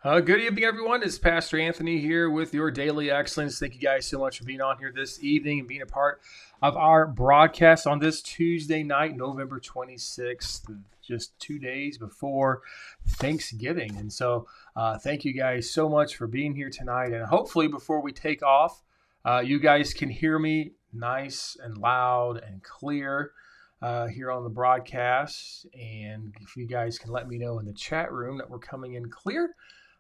Good evening, everyone. It's Pastor Anthony here with your Daily Excellence. Thank you guys so much for being on here this evening and being a part of our broadcast on this Tuesday night, November 26th, just 2 days before Thanksgiving. And so thank you guys so much for being here tonight. And hopefully before we take off, you guys can hear me nice and loud and clear here on the broadcast. And if you guys can let me know in the chat room that we're coming in clear.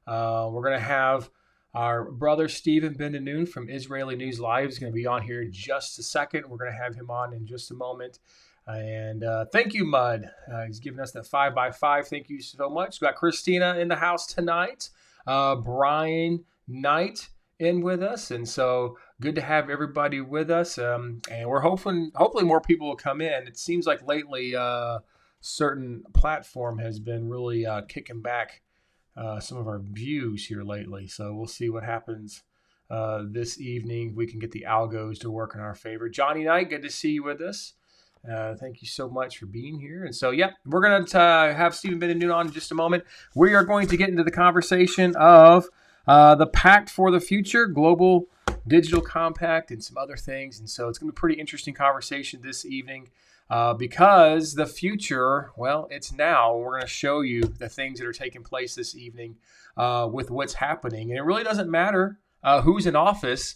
We're going to have our brother Stephen Ben-Nun from Israeli News Live is going to be on here in just a second. We're going to have him on in just a moment. And thank you, Mud. He's giving us that 5x5. Thank you so much. We got Christienah in the house tonight. Brian Knight in with us. And so good to have everybody with us. And we're hopefully more people will come in. It seems like lately certain platform has been really kicking back some of our views here lately. So we'll see what happens this evening. We can get the algos to work in our favor. Johnny Knight, good to see you with us. Thank you so much for being here. And so, we're going to have Stephen Ben-Nun on in just a moment. We are going to get into the conversation of the Pact for the Future, Global Digital Compact, and some other things. And so it's going to be a pretty interesting conversation this evening. Because the future, well, it's now. We're going to show you the things that are taking place this evening with what's happening. And it really doesn't matter who's in office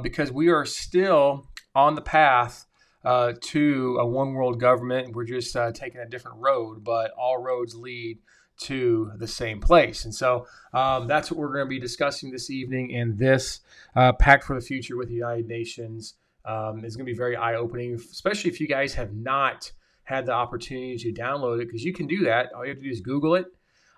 because we are still on the path to a one world government. We're just taking a different road, but all roads lead to the same place. And so that's what we're going to be discussing this evening in this Pact for the Future with the United Nations. It's going to be very eye-opening, especially if you guys have not had the opportunity to download it, because you can do that. All you have to do is Google it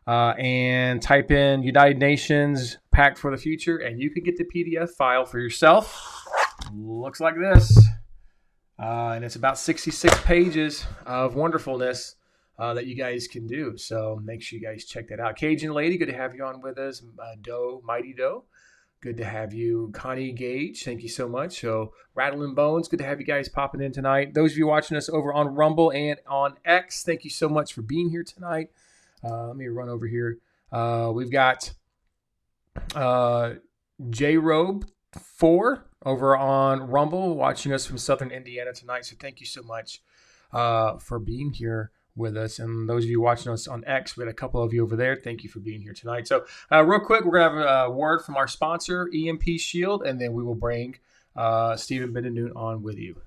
and type in United Nations Pact for the Future, and you can get the PDF file for yourself. Looks like this. And it's about 66 pages of wonderfulness that you guys can do. So make sure you guys check that out. Cajun Lady, good to have you on with us. Mighty Doe. Good to have you. Connie Gage, thank you so much. So, Rattling Bones, good to have you guys popping in tonight. Those of you watching us over on Rumble and on X, thank you so much for being here tonight. Let me run over here. We've got J-Robe4 over on Rumble watching us from Southern Indiana tonight. So, thank you so much for being here with us. And those of you watching us on X, we had a couple of you over there. Thank you for being here tonight. So real quick, we're going to have a word from our sponsor, EMP Shield, and then we will bring Stephen Ben-Nun on with you.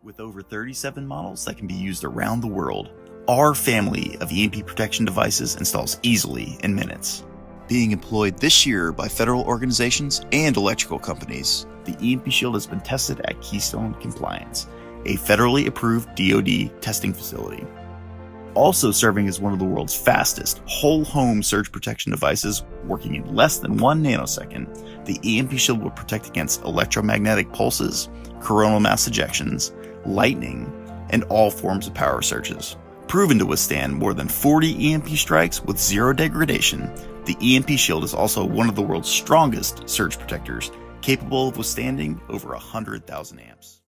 With over 37 models that can be used around the world, our family of EMP protection devices installs easily in minutes. Being employed this year by federal organizations and electrical companies, the EMP Shield has been tested at Keystone Compliance, a federally approved DoD testing facility. Also serving as one of the world's fastest whole-home surge protection devices, working in less than 1 nanosecond, the EMP Shield will protect against electromagnetic pulses, coronal mass ejections, lightning, and all forms of power surges. Proven to withstand more than 40 EMP strikes with zero degradation, the EMP Shield is also one of the world's strongest surge protectors, capable of withstanding over 100,000 amps.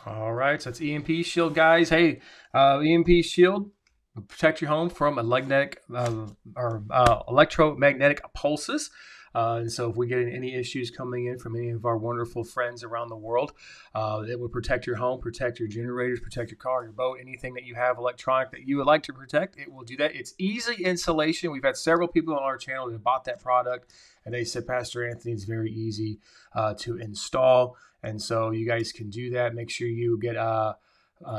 All right, so it's EMP Shield, guys. Hey, EMP Shield will protect your home from electromagnetic pulses. And so if we get any issues coming in from any of our wonderful friends around the world, it will protect your home, protect your generators, protect your car, your boat, anything that you have electronic that you would like to protect. It will do that. It's easy installation. We've had several people on our channel that bought that product, and they said, Pastor Anthony, it's very easy to install. And so you guys can do that. Make sure you get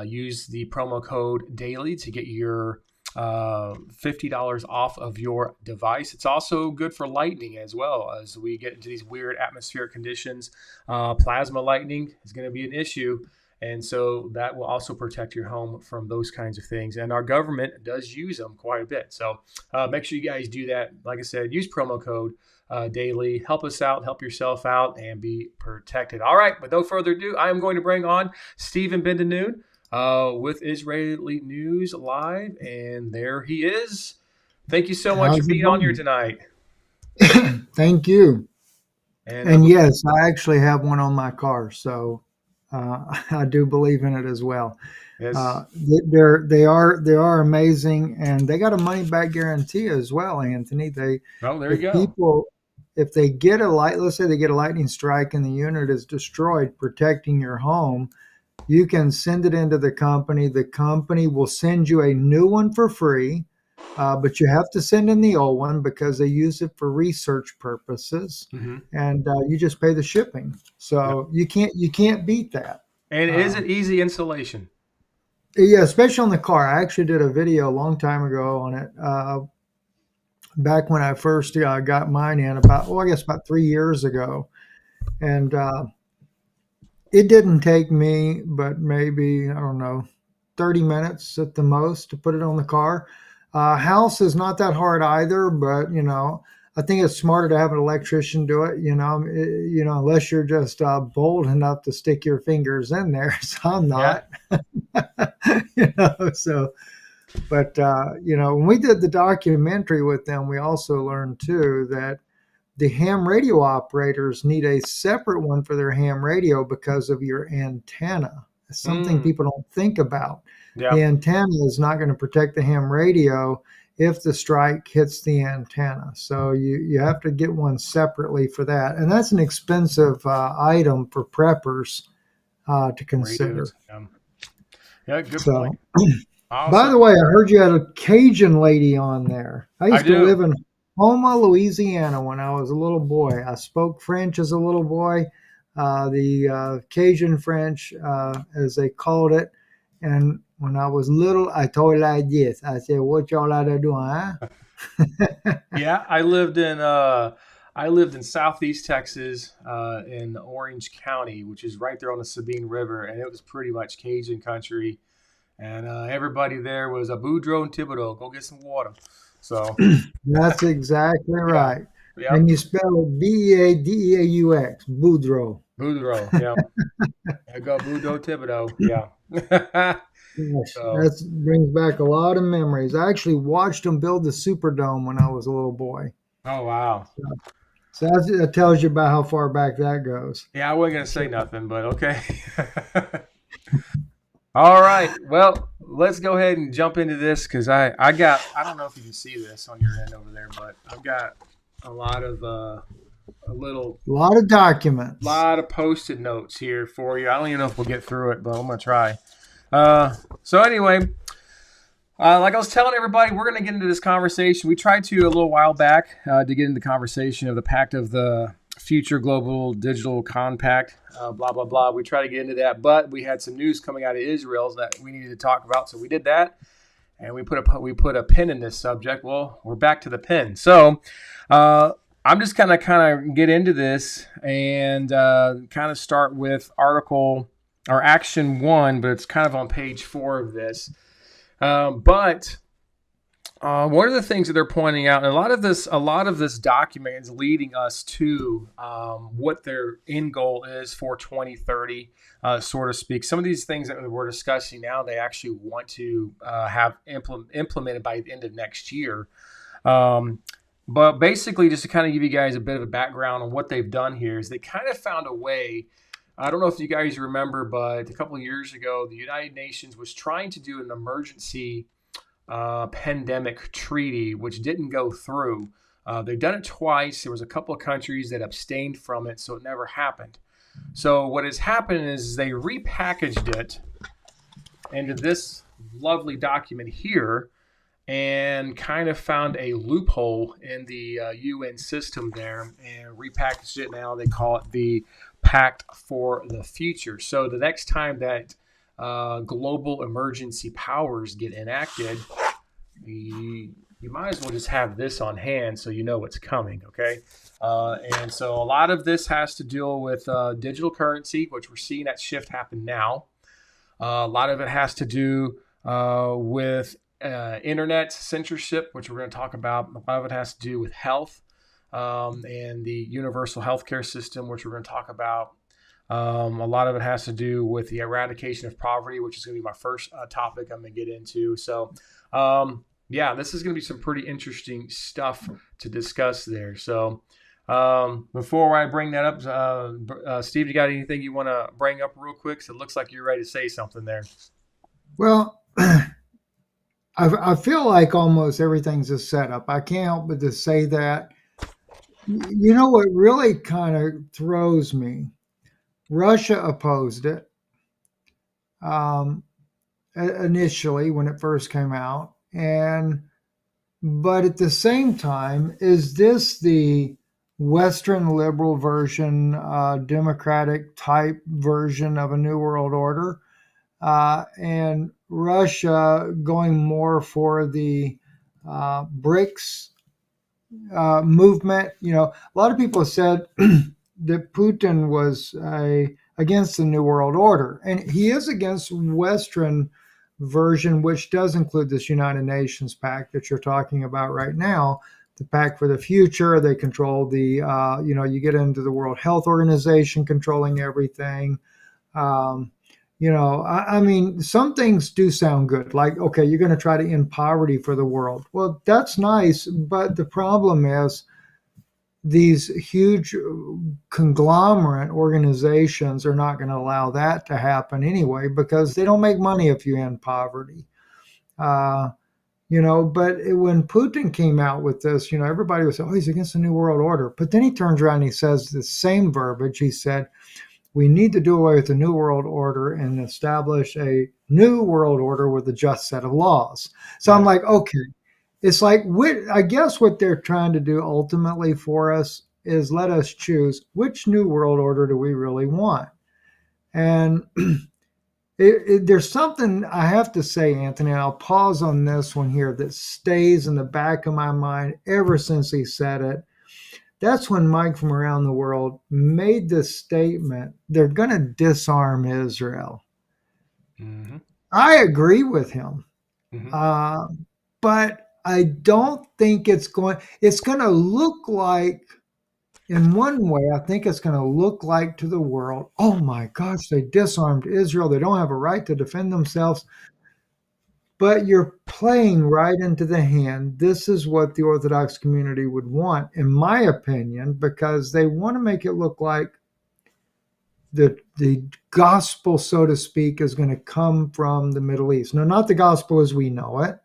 use the promo code DAILY to get your $50 off of your device. It's also good for lightning as well. As we get into these weird atmospheric conditions, plasma lightning is going to be an issue. And so that will also protect your home from those kinds of things. And our government does use them quite a bit. So make sure you guys do that. Like I said, use promo code DAILY. Help us out, help yourself out, and be protected. All right, without further ado, I am going to bring on Stephen Ben-Nun with Israeli News Live. And there he is. Thank you so much for being on here tonight. Thank you. And And yes, I actually have one on my car, so I do believe in it as well. yes, They are amazing, and they got a money back guarantee as well, Anthony. They oh, there you if go. people if they get a light, let's say they get a lightning strike and the unit is destroyed, protecting your home, you can send it into the company. The company will send you a new one for free, but you have to send in the old one because they use it for research purposes, Hmm. and you just pay the shipping. Yep. So you can't beat that. And is Uh, it easy installation? yeah, especially on the car. I actually did a video a long time ago on it. Back when I first got mine in I guess about 3 years ago, and it didn't take me, but maybe, I don't know, 30 minutes at the most to put it on the car. House is not that hard either, but I think it's smarter to have an electrician do it. Unless you're just bold enough to stick your fingers in there. So I'm Yeah. not. So, but when we did the documentary with them, we also learned too that the ham radio operators need a separate one for their ham radio because of your antenna. It's something Mm, people don't think about. The yeah. antenna is not going to protect the ham radio if the strike hits the antenna. So you have to get one separately for that. And that's an expensive item for preppers to consider. Radios. Yeah. Good So, point. by Awesome. the way, I heard you had a Cajun lady on there. I I used to live do. in Houma, Louisiana when I was a little boy. I spoke French as a little boy, the Cajun French, as they called it. And when I was little, I told like this. I said, "What y'all out there doing, huh?" Yeah, I lived in Southeast Texas, in Orange County, which is right there on the Sabine River, and it was pretty much Cajun country. And everybody there was a Boudreaux and Thibodeau. Go get some water. So That's exactly yeah, right. yep, And you spell it Beadeaux, Boudreaux. Boudreaux. Yeah, I go Boudreaux Thibodeau. Yeah. Gosh, So that brings back a lot of memories. I actually watched them build the Superdome when I was a little boy. oh wow. So that tells you about how far back that goes. Yeah, I wasn't gonna So, say nothing, but okay. All right. Well, let's go ahead and jump into this because I don't know if you can see this on your end over there, but I've got a lot of a little a lot of documents. lot of post-it notes here for you. I don't even know if we'll get through it, but I'm gonna try. So anyway, like I was telling everybody, we're gonna get into this conversation. We tried to a little while back to get into the conversation of the Pact of the Future Global Digital Compact, blah blah blah. We tried to get into that, but we had some news coming out of Israel that we needed to talk about, so we did that, and we put a pin in this subject. Well, we're back to the pin. So I'm just kind of get into this and kind of start with article or action one, but it's kind of on page 4 of this. But one of the things that they're pointing out, and a lot of this document is leading us to what their end goal is for 2030, so to speak. Some of these things that we're discussing now, they actually want to have implemented by the end of next year. But basically, just to kind of give you guys a bit of a background on what they've done here, is they kind of found a way. I don't know if you guys remember, but a couple of years ago, the United Nations was trying to do an emergency pandemic treaty, which didn't go through. They've done it twice. There was a couple of countries that abstained from it, so it never happened. So what has happened is they repackaged it into this lovely document here and kind of found a loophole in the UN system there and repackaged it. Now they call it the Pact for the Future. So the next time that global emergency powers get enacted, you might as well just have this on hand so you know what's coming, okay? And so a lot of this has to deal with digital currency, which we're seeing that shift happen now. A lot of it has to do with internet censorship, which we're going to talk about. A lot of it has to do with health and the universal healthcare system, which we're going to talk about. A lot of it has to do with the eradication of poverty, which is going to be my first topic I'm going to get into. So, yeah, this is going to be some pretty interesting stuff to discuss there. So, Before I bring that up, Steve, you got anything you want to bring up real quick? So it looks like you're ready to say something there. Well, I feel like almost everything's a setup. I can't help but to say that. You know what really kind of throws me? Russia opposed it um, initially when it first came out, and but at the same time, is this the Western liberal version, democratic type version of a New World Order? And Russia going more for the BRICS movement. You know, a lot of people said that Putin was against the New World Order, and he is against Western version, which does include this United Nations Pact that you're talking about right now. The Pact for the Future. They control the, you get into the World Health Organization controlling everything. Um, I mean, some things do sound good. Like, okay, you're going to try to end poverty for the world. Well, that's nice, but the problem is these huge conglomerate organizations are not going to allow that to happen anyway because they don't make money if you end poverty. Uh, but when Putin came out with this, everybody was, oh, he's against the New World Order. But then he turns around and he says the same verbiage. He said, we need to do away with the New World Order and establish a new world order with a just set of laws. So I'm like, okay, it's like, I guess what they're trying to do ultimately for us is let us choose which new world order do we really want. And there's something I have to say, Anthony, and I'll pause on this one here that stays in the back of my mind ever since he said it. That's when Mike from around the world made this statement, they're going to disarm Israel. Mm-hmm. I agree with him. Mm-hmm. But I don't think it's going to look like, in one way, I think it's going to look like to the world, oh my gosh, they disarmed Israel. They don't have a right to defend themselves. But you're playing right into the hand. This is what the Orthodox community would want, in my opinion, because they want to make it look like the gospel, so to speak, is going to come from the Middle East. No, not the gospel as we know it.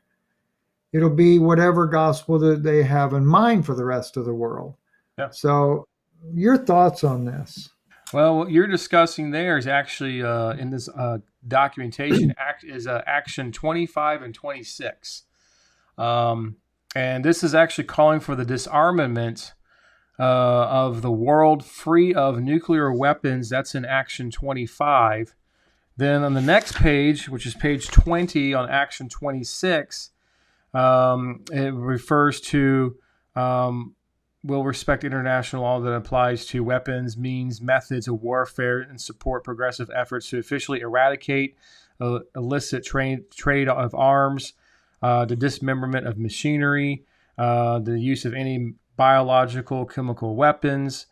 It'll be whatever gospel that they have in mind for the rest of the world. Yeah. So your thoughts on this? Well, what you're discussing there is actually in this documentation is Action 25 and 26. And this is actually calling for the disarmament of the world free of nuclear weapons. That's in Action 25. Then on the next page, which is page 20 on Action 26, it refers to will respect international law that applies to weapons, means, methods of warfare, and support progressive efforts to officially eradicate illicit trade of arms, the dismemberment of machinery, the use of any biological, chemical weapons,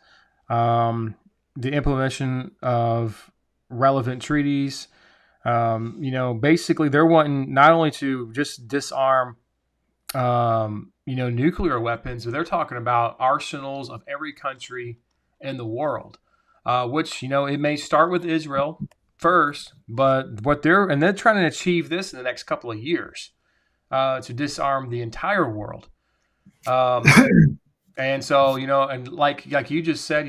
the implementation of relevant treaties. Basically, they're wanting not only to just disarm nuclear weapons, but they're talking about arsenals of every country in the world, which, it may start with Israel first, but they're trying to achieve this in the next couple of years, to disarm the entire world. And so, and like you just said,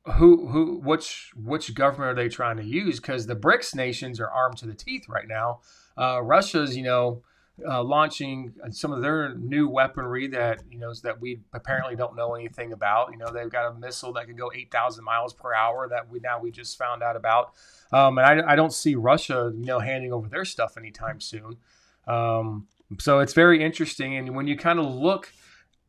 which government are they trying to use? Because the BRICS nations are armed to the teeth right now. Russia's, launching some of their new weaponry that we apparently don't know anything about. They've got a missile that can go 8,000 miles per hour that we just found out about. And I don't see Russia, handing over their stuff anytime soon. So it's very interesting. And when you kind of look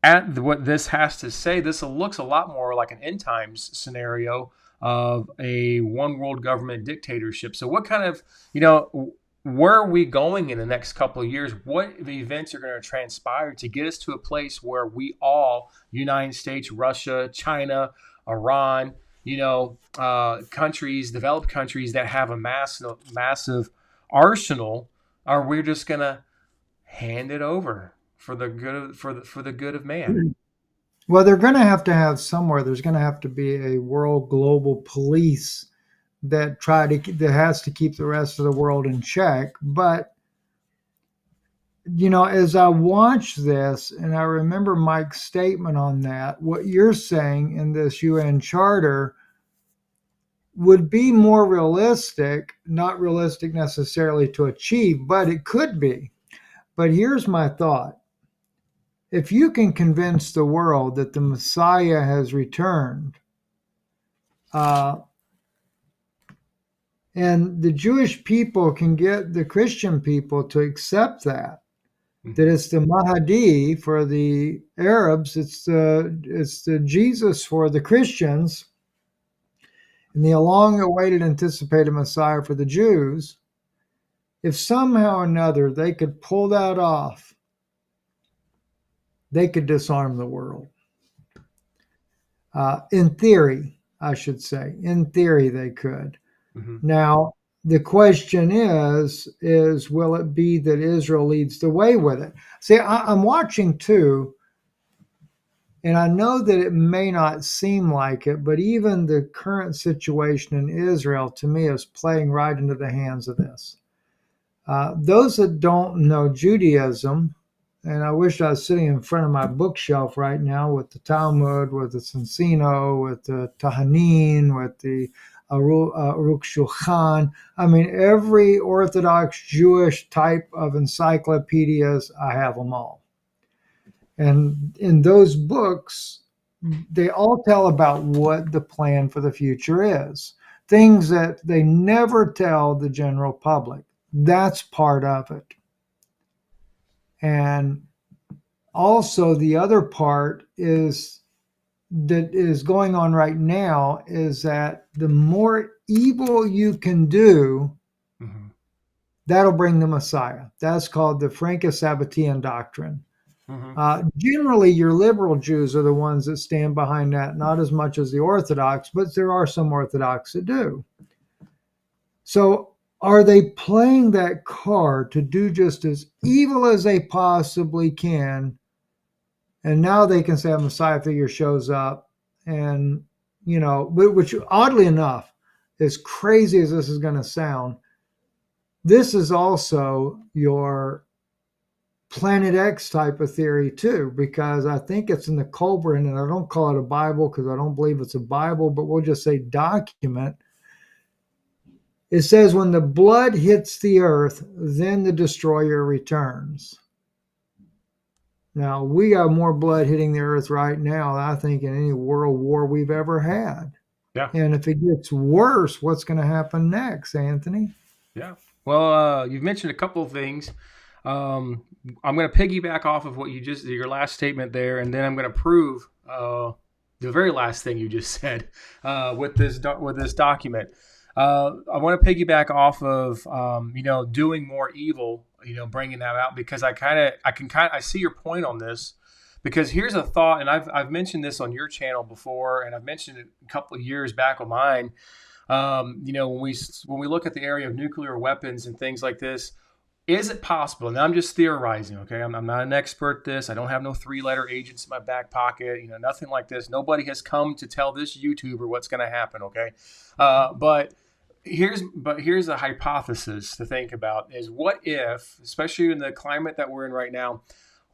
at what this has to say, this looks a lot more like an end times scenario of a one world government dictatorship. So what kind of, where are we going in the next couple of years? What events are going to transpire to get us to a place where we all, United States, Russia, China, Iran, countries, developed countries that have a massive arsenal, are we just going to hand it over for the good of man? Well, they're going to have somewhere. There's going to have to be a world global police that has to keep the rest of the world in check. But as I watch this, and I remember Mike's statement on that, what you're saying in this UN charter would be more realistic, not realistic necessarily to achieve, but it could be. But here's my thought. If you can convince the world that the Messiah has returned, uh, and the Jewish people can get the Christian people to accept that it's the Mahdi for the Arabs, it's the Jesus for the Christians, and the long-awaited, anticipated Messiah for the Jews. If somehow or another they could pull that off, they could disarm the world. In theory, I should say. In theory, they could. Mm-hmm. Now, the question is will it be that Israel leads the way with it? See, I'm watching too, and I know that it may not seem like it, but even the current situation in Israel, to me, is playing right into the hands of this. Those that don't know Judaism, and I wish I was sitting in front of my bookshelf right now with the Talmud, with the Censorship, with the Tahanin, with the Aruch Shulchan. I mean, every Orthodox Jewish type of encyclopedias, I have them all. And in those books, they all tell about what the plan for the future is. Things that they never tell the general public. That's part of it. And also the other part is that is going on right now is that the more evil you can do, Mm-hmm. that'll bring the Messiah. That's called the Franco-Sabbatean doctrine. Mm-hmm. Generally, your liberal Jews are the ones that stand behind that, not as much as the Orthodox, but there are some Orthodox that do. So are they playing that card to do just as evil as they possibly can? And now they can say a Messiah figure shows up, and which oddly enough, as crazy as this is going to sound, this is also your Planet X type of theory too, because I think it's in the Colburn, and I don't call it a Bible because I don't believe it's a Bible, but we'll just say document. It says, when the blood hits the earth, then the destroyer returns. Now, we got more blood hitting the earth right now, I think, in any world war we've ever had. Yeah. And if it gets worse, what's going to happen next, Anthony? Yeah. Well, you've mentioned a couple of things. I'm going to piggyback off of what your last statement there, and then I'm going to prove the very last thing you just said with this document. I want to piggyback off of doing more evil, bringing that out, because I see your point on this, because here's a thought, and I've mentioned this on your channel before, and I've mentioned it a couple of years back on mine. When we look at the area of nuclear weapons and things like this, is it possible? And I'm just theorizing, okay? I'm not an expert at this. I don't have no 3-letter agents in my back pocket, nothing like this. Nobody has come to tell this YouTuber what's going to happen, okay? But here's a hypothesis to think about is, what if, especially in the climate that we're in right now,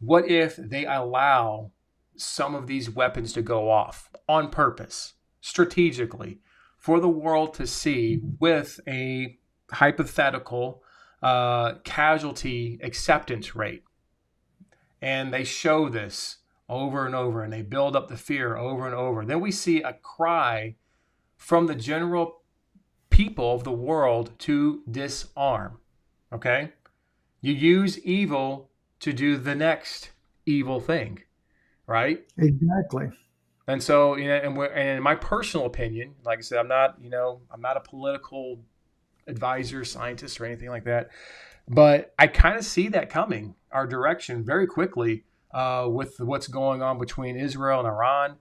what if they allow some of these weapons to go off on purpose, strategically, for the world to see, with a hypothetical casualty acceptance rate? And they show this over and over, and they build up the fear over and over. Then we see a cry from the general people of the world to disarm. Okay? You use evil to do the next evil thing, right? Exactly. And so, and in my personal opinion, like I said, I'm not a political advisor, scientist, or anything like that, but I kind of see that coming our direction very quickly with what's going on between Israel and Iran.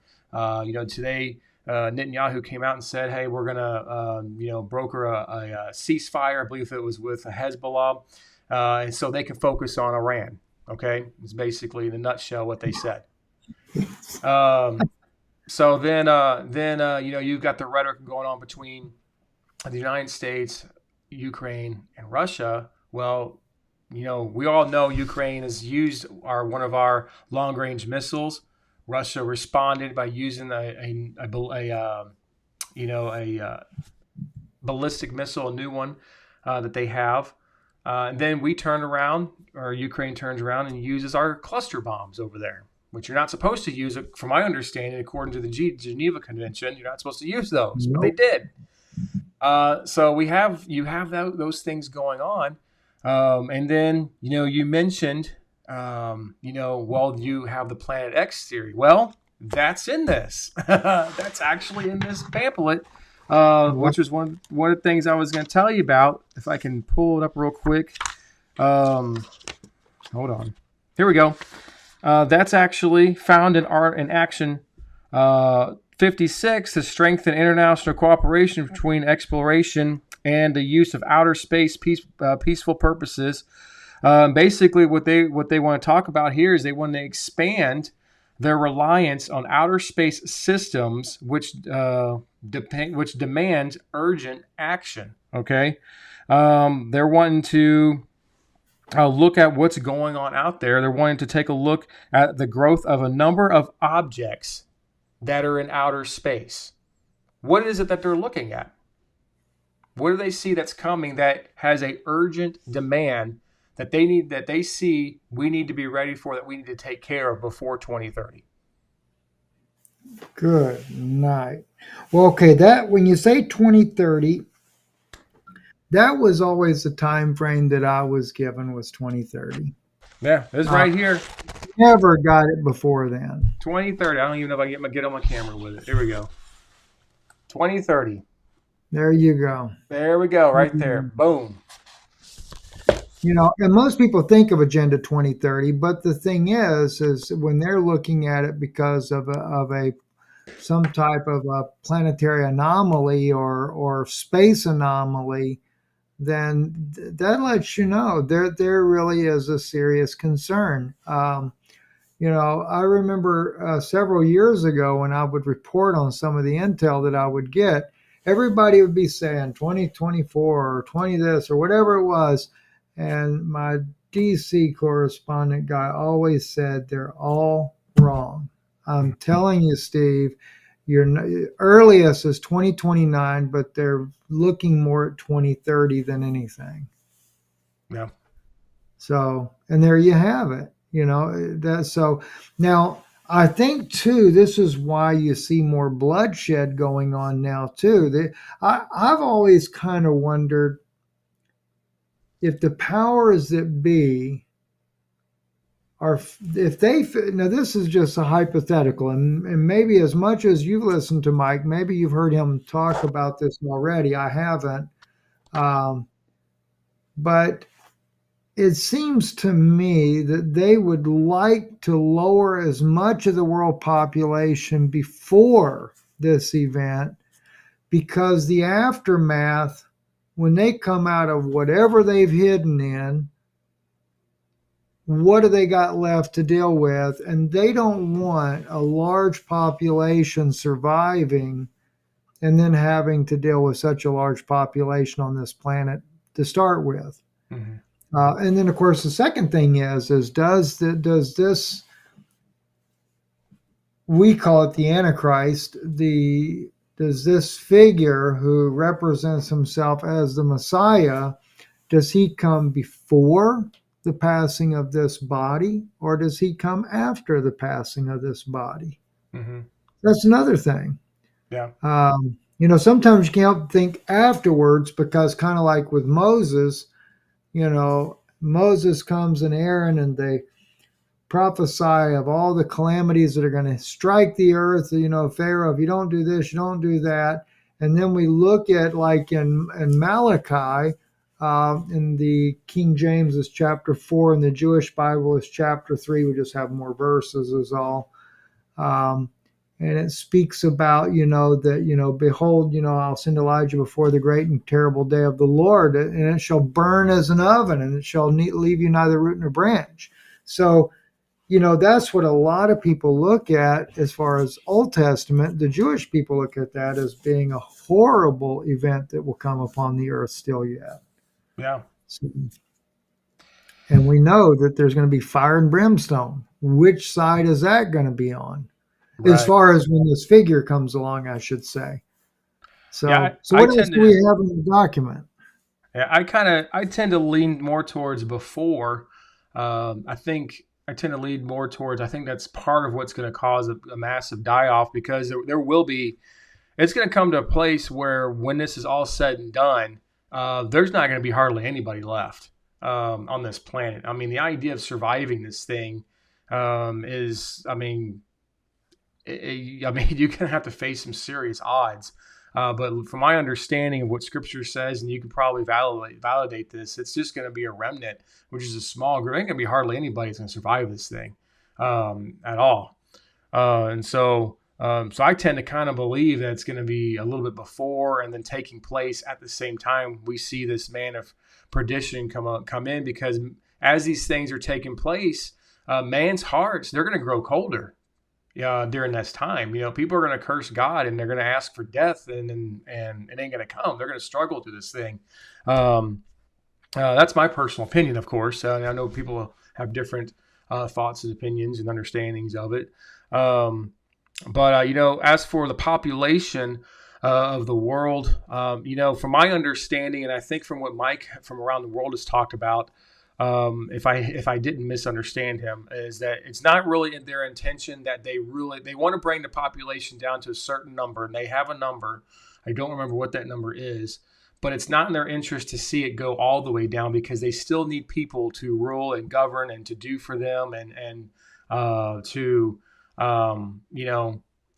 Today Netanyahu came out and said, "Hey, we're gonna broker a ceasefire." I believe it was with Hezbollah, and so they can focus on Iran. Okay, it's basically in a nutshell what they said. So then you've got the rhetoric going on between the United States, Ukraine, and Russia. Well, we all know Ukraine has used one of our long range missiles. Russia responded by using a ballistic missile, a new one that they have. And then we turn around, or Ukraine turns around and uses our cluster bombs over there, which you're not supposed to use. From my understanding, according to the Geneva Convention, you're not supposed to use those, but they did. So you have those things going on. And then, you mentioned, you have the Planet X theory. Well, that's in this. That's actually in this pamphlet, which was one of the things I was going to tell you about. If I can pull it up real quick. Hold on. Here we go. That's actually found in Action 56 to strengthen international cooperation between exploration and the use of outer space peaceful purposes. Basically, what they want to talk about here is they want to expand their reliance on outer space systems, which demand urgent action. Okay, they're wanting to look at what's going on out there. They're wanting to take a look at the growth of a number of objects that are in outer space. What is it that they're looking at? What do they see that's coming that has a urgent demand that they see we need to be ready for, that we need to take care of before 2030? Good night. Well, okay, that when you say 2030, that was always the time frame that I was given, was 2030. Yeah, it's right here. Never got it before then. 2030. I don't even know if I can get on my camera with it. Here we go. 2030. There you go. There we go. Right there. Boom. And most people think of Agenda 2030, but the thing is when they're looking at it because of some type of a planetary anomaly or space anomaly, then that lets you know there really is a serious concern. I remember several years ago when I would report on some of the intel that I would get, everybody would be saying 2024 or 20 this or whatever it was. And my DC correspondent guy always said, they're all wrong. I'm telling you, Steve, your earliest is 2029, but they're looking more at 2030 than anything. Yeah. So, and there you have it. So now I think too, this is why you see more bloodshed going on now too. I've always kind of wondered if the powers that be now this is just a hypothetical, and maybe as much as you've listened to Mike, maybe you've heard him talk about this already. I haven't. But it seems to me that they would like to lower as much of the world population before this event, because the aftermath, when they come out of whatever they've hidden in, what do they got left to deal with? And they don't want a large population surviving and then having to deal with such a large population on this planet to start with. Mm-hmm. And then, of course, the second thing is does this, we call it the Antichrist, does this figure who represents himself as the Messiah, does he come before the passing of this body, or does he come after the passing of this body? Mm-hmm. That's another thing. Yeah. Sometimes you can't think afterwards, because kind of like with Moses, Moses comes and Aaron, and they prophesy of all the calamities that are going to strike the earth. Pharaoh, if you don't do this, you don't do that. And then we look at, like in Malachi, in the King James is chapter 4, and the Jewish Bible is chapter 3. We just have more verses is all. And it speaks about, that, behold, I'll send Elijah before the great and terrible day of the Lord, and it shall burn as an oven, and it shall leave you neither root nor branch. So that's what a lot of people look at as far as Old Testament. The Jewish people look at that as being a horrible event that will come upon the earth still yet. Yeah. So, and we know that there's going to be fire and brimstone. Which side is that going to be on? As Right. far as when this figure comes along, I should say. Yeah. So I what else tend do we to. have in the document? Yeah, I tend to lean more towards before. I think I tend to lean more towards. I think that's part of what's going to cause a massive die off, because there will be. It's going to come to a place where when this is all said and done, there's not going to be hardly anybody left on this planet. I mean, the idea of surviving this thing is, I mean, you're going to have to face some serious odds. But from my understanding of what Scripture says, and you can probably validate this, it's just going to be a remnant, which is a small group. There ain't going to be hardly anybody that's going to survive this thing at all. So I tend to kind of believe that it's going to be a little bit before and then taking place at the same time. We see this man of perdition come in, because as these things are taking place, man's hearts, they're going to grow colder. During this time, people are going to curse God, and they're going to ask for death, and it ain't going to come. They're going to struggle through this thing. That's my personal opinion, of course. I know people have different thoughts and opinions and understandings of it. But as for the population of the world, from my understanding, and I think from what Mike from around the world has talked about, if I didn't misunderstand him, is that it's not really in their intention that they want to bring the population down to a certain number, and they have a number. I don't remember what that number is, but it's not in their interest to see it go all the way down, because they still need people to rule and govern and to do for them, and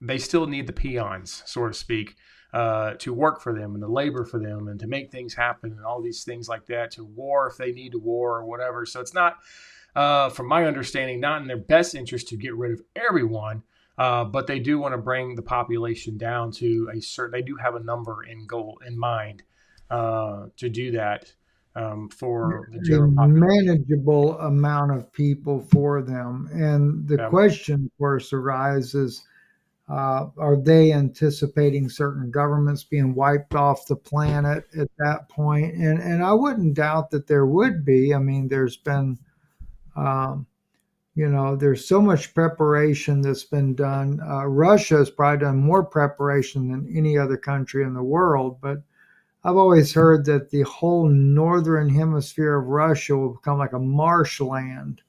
they still need the peons, so to speak, to work for them and to labor for them and to make things happen and all these things like that, to war if they need to war or whatever. So it's not, from my understanding, not in their best interest to get rid of everyone, but they do want to bring the population down to a certain, they do have a number in mind to do that for the A general population. manageable amount of people for them. And the Yeah. question, of course, arises, are they anticipating certain governments being wiped off the planet at that point? And I wouldn't doubt that there would be. I mean, there's been, um, there's so much preparation that's been done. Russia has probably done more preparation than any other country in the world, but I've always heard that the whole northern hemisphere of Russia will become like a marshland.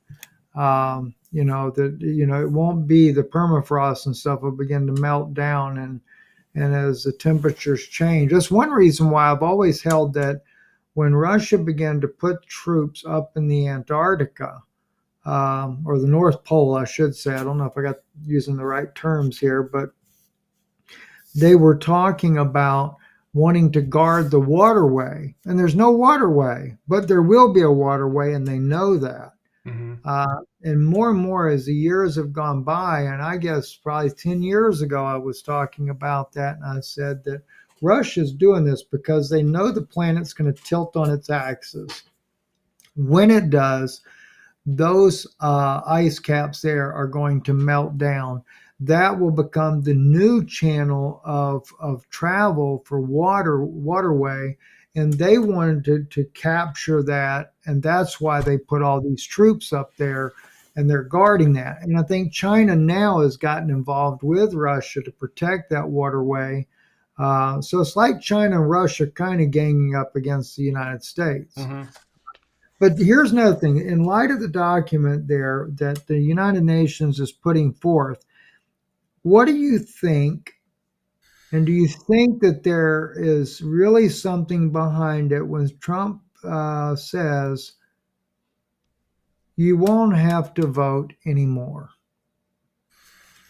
It won't be the permafrost and stuff will begin to melt down, and as the temperatures change. That's one reason why I've always held that when Russia began to put troops up in the Antarctica, or the North Pole, I should say. I don't know if I got using the right terms here, but they were talking about wanting to guard the waterway, and there's no waterway, but there will be a waterway, and they know that. Mm-hmm. And more as the years have gone by, and I guess probably 10 years ago, I was talking about that, and I said that Russia's doing this because they know the planet's going to tilt on its axis. When it does, those ice caps there are going to melt down. That will become the new channel of travel for waterway, and they wanted to capture that, and that's why they put all these troops up there, and they're guarding that. And I think China now has gotten involved with Russia to protect that waterway. So it's like China and Russia kind of ganging up against the United States. Mm-hmm. But here's another thing. In light of the document there that the United Nations is putting forth, what do you think? And do you think that there is really something behind it when Trump says you won't have to vote anymore?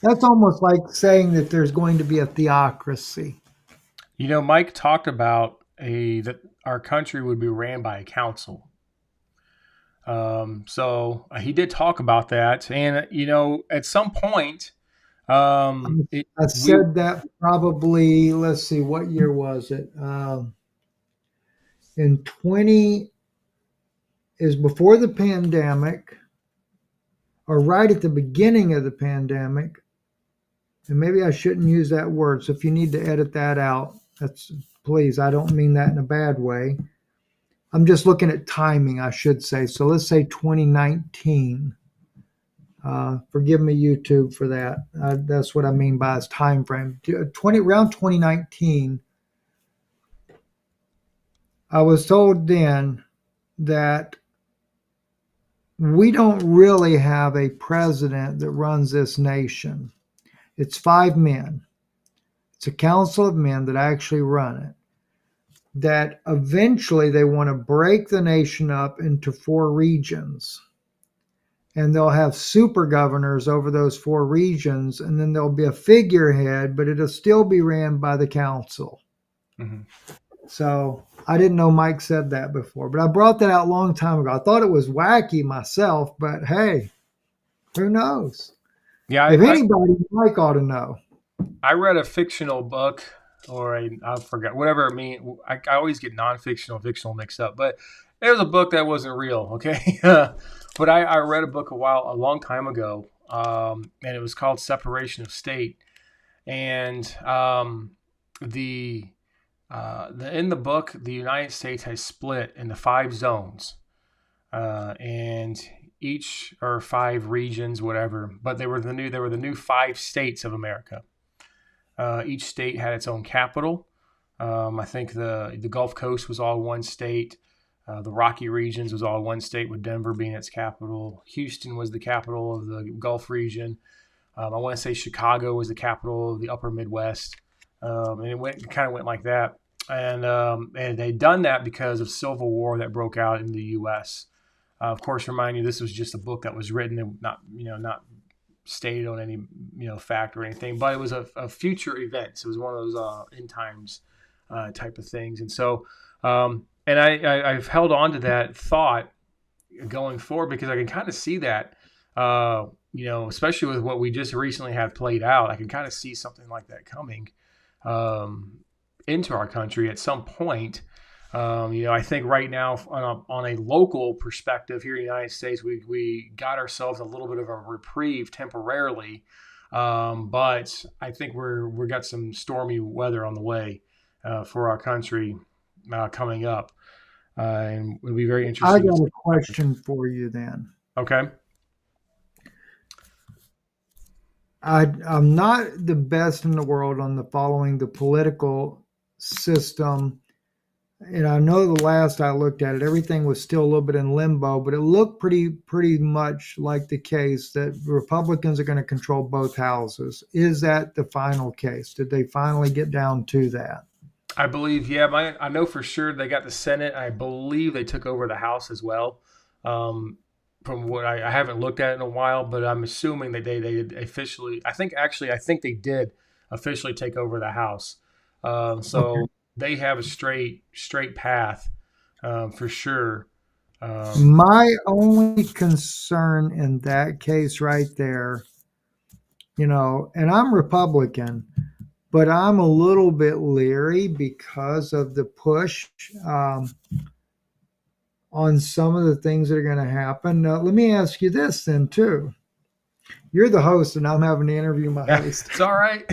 That's almost like saying that there's going to be a theocracy. Mike talked about that our country would be ran by a council. So he did talk about that, and at some point, I said that probably. Let's see, what year was it? In 20 is before the pandemic, or right at the beginning of the pandemic, and maybe I shouldn't use that word. So if you need to edit that out, please. I don't mean that in a bad way. I'm just looking at timing, I should say. So let's say 2019. Forgive me, YouTube, for that. That's what I mean by its time frame. Around 2019, I was told then that we don't really have a president that runs this nation. It's 5 men. It's a council of men that actually run it. That eventually they want to break the nation up into 4 regions. And they'll have super governors over those 4 regions. And then there'll be a figurehead, but it'll still be ran by the council. Mm-hmm. So I didn't know Mike said that before, but I brought that out a long time ago. I thought it was wacky myself, but hey, who knows? Yeah, if anybody, Mike ought to know. I read a fictional book, or I forgot, whatever it means. I always get non-fictional, fictional mixed up, but it was a book that wasn't real, okay? But I read a book a long time ago, and it was called Separation of State. And in the book, the United States has split into 5 zones, and each or 5 regions, whatever. But they were the new 5 states of America. Each state had its own capital. I think the Gulf Coast was all one state. The Rocky regions was all one state, with Denver being its capital. Houston was the capital of the Gulf region. I want to say Chicago was the capital of the Upper Midwest. And it kind of went like that. And they'd done that because of civil war that broke out in the U.S. Of course, remind you, this was just a book that was written and not stated on any fact or anything, but it was a future event. So it was one of those end times type of things. And so, and I've held on to that thought going forward, because I can kind of see that, especially with what we just recently had played out. I can kind of see something like that coming into our country at some point. I think right now on a local perspective here in the United States, we got ourselves a little bit of a reprieve temporarily. But I think we got some stormy weather on the way for our country coming up. And it'll be very interesting. I got a question for you then. Okay. I'm not the best in the world on following the political system. And I know the last I looked at it, everything was still a little bit in limbo, but it looked pretty much like the case that Republicans are going to control both houses. Is that the final case? Did they finally get down to that? I believe, yeah. I know for sure they got the Senate. I believe they took over the House as well. From what I haven't looked at it in a while, but I'm assuming that they officially. I think they did officially take over the House. Okay. They have a straight path for sure. My only concern in that case right there, and I'm Republican, but I'm a little bit leery because of the push on some of the things that are going to happen. Now, let me ask you this then too. You're the host and I'm having to interview my host. It's all right.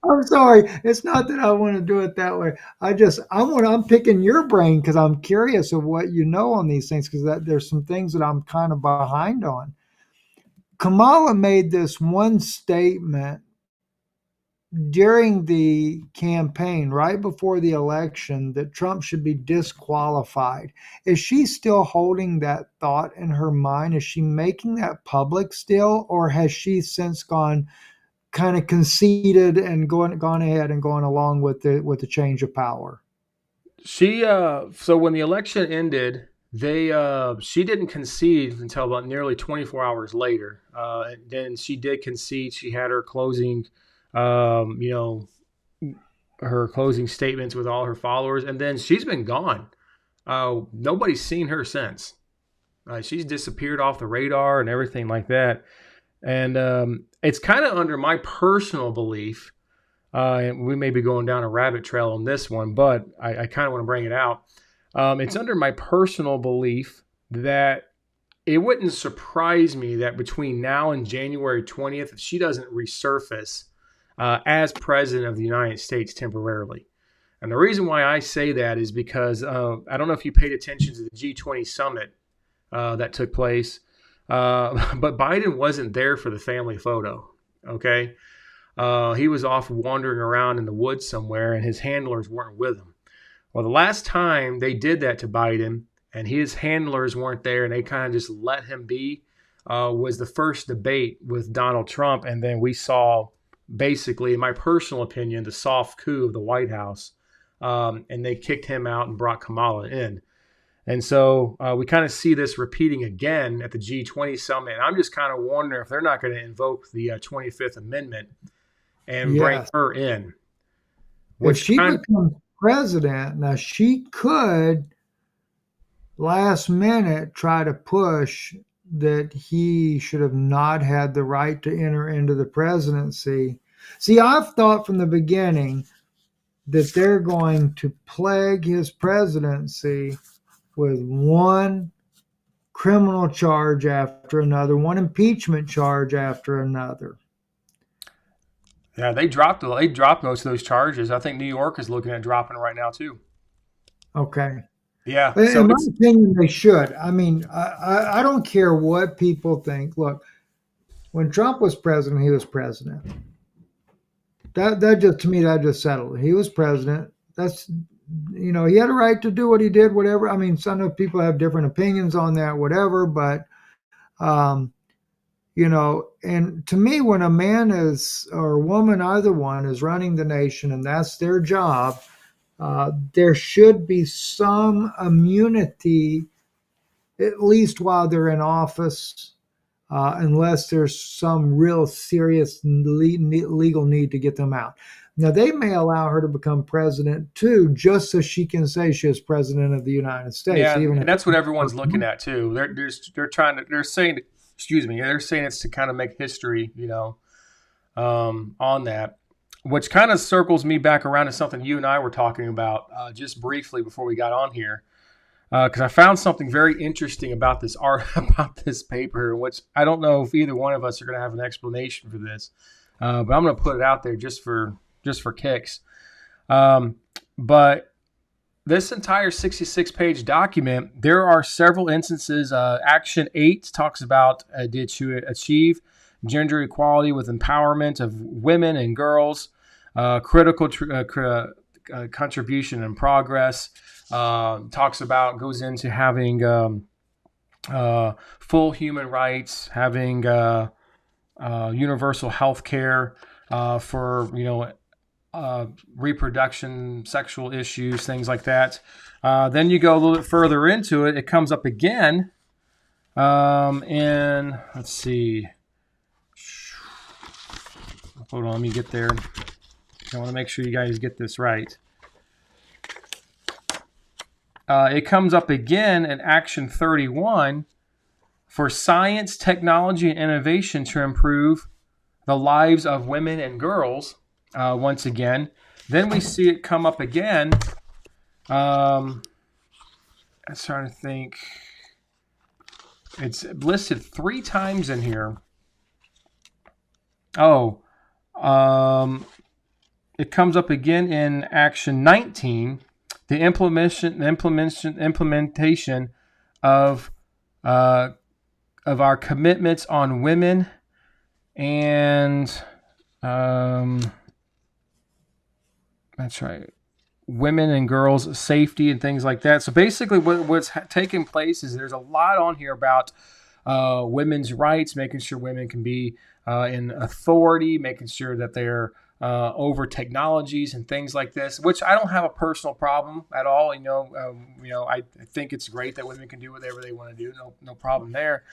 I'm sorry. It's not that I want to do it that way. I'm picking your brain because I'm curious of what you know on these things, because there's some things that I'm kind of behind on. Kamala made this one statement during the campaign, right before the election, that Trump should be disqualified. Is she still holding that thought in her mind? Is she making that public still, or has she since gone kind of conceded and gone ahead and going along with the change of power? She so when the election ended, she didn't concede until about nearly 24 hours later. And then she did concede. She had her closing her closing statements with all her followers, and then she's been gone. Nobody's seen her since. She's disappeared off the radar and everything like that. And it's kind of under my personal belief, and we may be going down a rabbit trail on this one, but I kind of want to bring it out. It's under my personal belief that it wouldn't surprise me that between now and January 20th, if she doesn't resurface as president of the United States temporarily. And the reason why I say that is because I don't know if you paid attention to the G20 summit that took place, but Biden wasn't there for the family photo. Okay. He was off wandering around in the woods somewhere, and his handlers weren't with him. Well, the last time they did that to Biden and his handlers weren't there and they kind of just let him be was the first debate with Donald Trump. And then we saw, basically, in my personal opinion, the soft coup of the White House. And they kicked him out and brought Kamala in. And so we kind of see this repeating again at the G20 summit. And I'm just kind of wondering if they're not going to invoke the 25th Amendment and bring her in. If she becomes president, now she could last minute try to push that he should have not had the right to enter into the presidency. See, I've thought from the beginning that they're going to plague his presidency with one criminal charge after another, one impeachment charge after another. Yeah, they dropped most of those charges. I think New York is looking at dropping it right now too. Okay. Yeah. In my opinion, they should. I mean, I don't care what people think. Look, when Trump was president, he was president. That just, to me, that just settled it. He was president. That's, he had a right to do what he did, whatever. I mean, some of people have different opinions on that, whatever. But, and to me, when a man or a woman, either one, is running the nation and that's their job, there should be some immunity, at least while they're in office, unless there's some real serious legal need to get them out. Now, they may allow her to become president, too, just so she can say she is president of the United States. Yeah, and that's what everyone's looking at, too. They're saying it's to kind of make history, on that, which kind of circles me back around to something you and I were talking about just briefly before we got on here. Because I found something very interesting about this paper, which I don't know if either one of us are going to have an explanation for this, but I'm going to put it out there just for kicks. But this entire 66-page document, there are several instances. Action 8 talks about to achieve gender equality with empowerment of women and girls, critical contribution and progress. Goes into having full human rights, having universal health care for reproduction, sexual issues, things like that. Then you go a little bit further into it. It comes up again, and let's see. Hold on, let me get there. I want to make sure you guys get this right. It comes up again in Action 31 for science, technology, and innovation to improve the lives of women and girls, once again. Then we see it come up again. I'm trying to think. It's listed 3 times in here. It comes up again in Action 19. The implementation of our commitments on women and that's right, women and girls' safety and things like that. So basically, what's taking place is there's a lot on here about women's rights, making sure women can be in authority, making sure that they're over technologies and things like this, which I don't have a personal problem at all. I think it's great that women can do whatever they want to do. No problem there.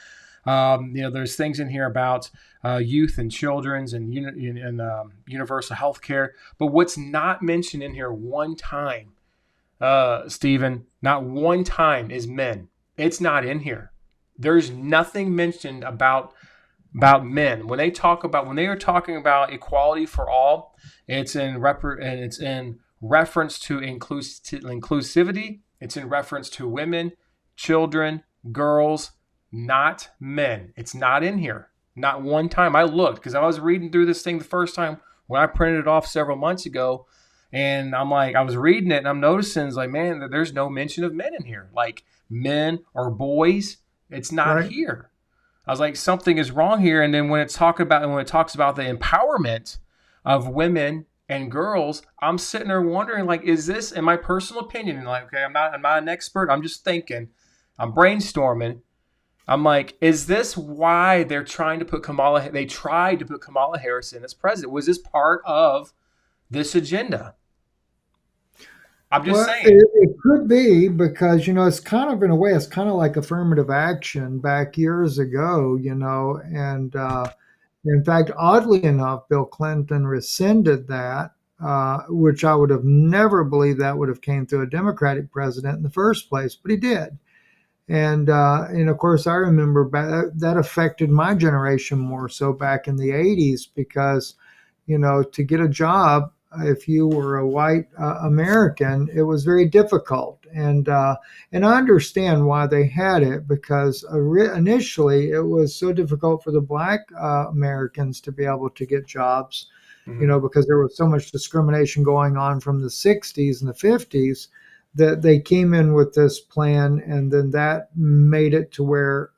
There's things in here about youth and children's and universal health care. But what's not mentioned in here one time, Stephen, not one time, is men. It's not in here. There's nothing mentioned about men. When they are talking about equality for all, it's in reference to inclusivity. It's in reference to women, children, girls, not men. It's not in here. Not one time. I looked because I was reading through this thing the first time when I printed it off several months ago. And I'm like, I was reading it and I'm noticing, it's like, man, there's no mention of men in here. Like men or boys, it's not Right. here. I was like, something is wrong here. And then when it talks about the empowerment of women and girls, I'm sitting there wondering, like, is this, in my personal opinion, and like, okay, I'm not an expert. I'm just thinking, I'm brainstorming. I'm like, is this why they're trying to put they tried to put Kamala Harris in as president? Was this part of this agenda? I'm just Well, saying. it could be because, it's kind of, in a way, it's kind of like affirmative action back years ago, and in fact, oddly enough, Bill Clinton rescinded that, which I would have never believed that would have came through a Democratic president in the first place, but he did. And of course, I remember that affected my generation more so back in the 80s because, to get a job, if you were a white American, it was very difficult. And I understand why they had it because initially it was so difficult for the black Americans to be able to get jobs, because there was so much discrimination going on from the 60s and the 50s that they came in with this plan, and then that made it to where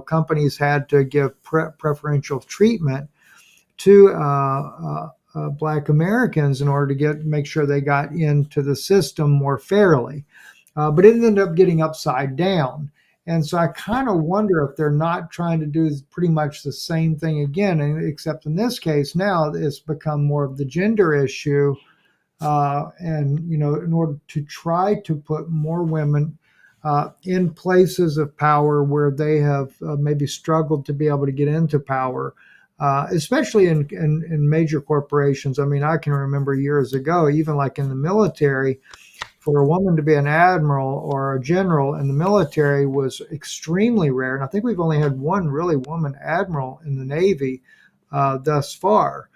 companies had to give preferential treatment to Black Americans in order to make sure they got into the system more fairly. But it ended up getting upside down. And so I kind of wonder if they're not trying to do pretty much the same thing again, except in this case now it's become more of the gender issue. And in order to try to put more women in places of power where they have maybe struggled to be able to get into power, especially in major corporations. I mean, I can remember years ago, even like in the military, for a woman to be an admiral or a general in the military was extremely rare. And I think we've only had one really woman admiral in the Navy thus far,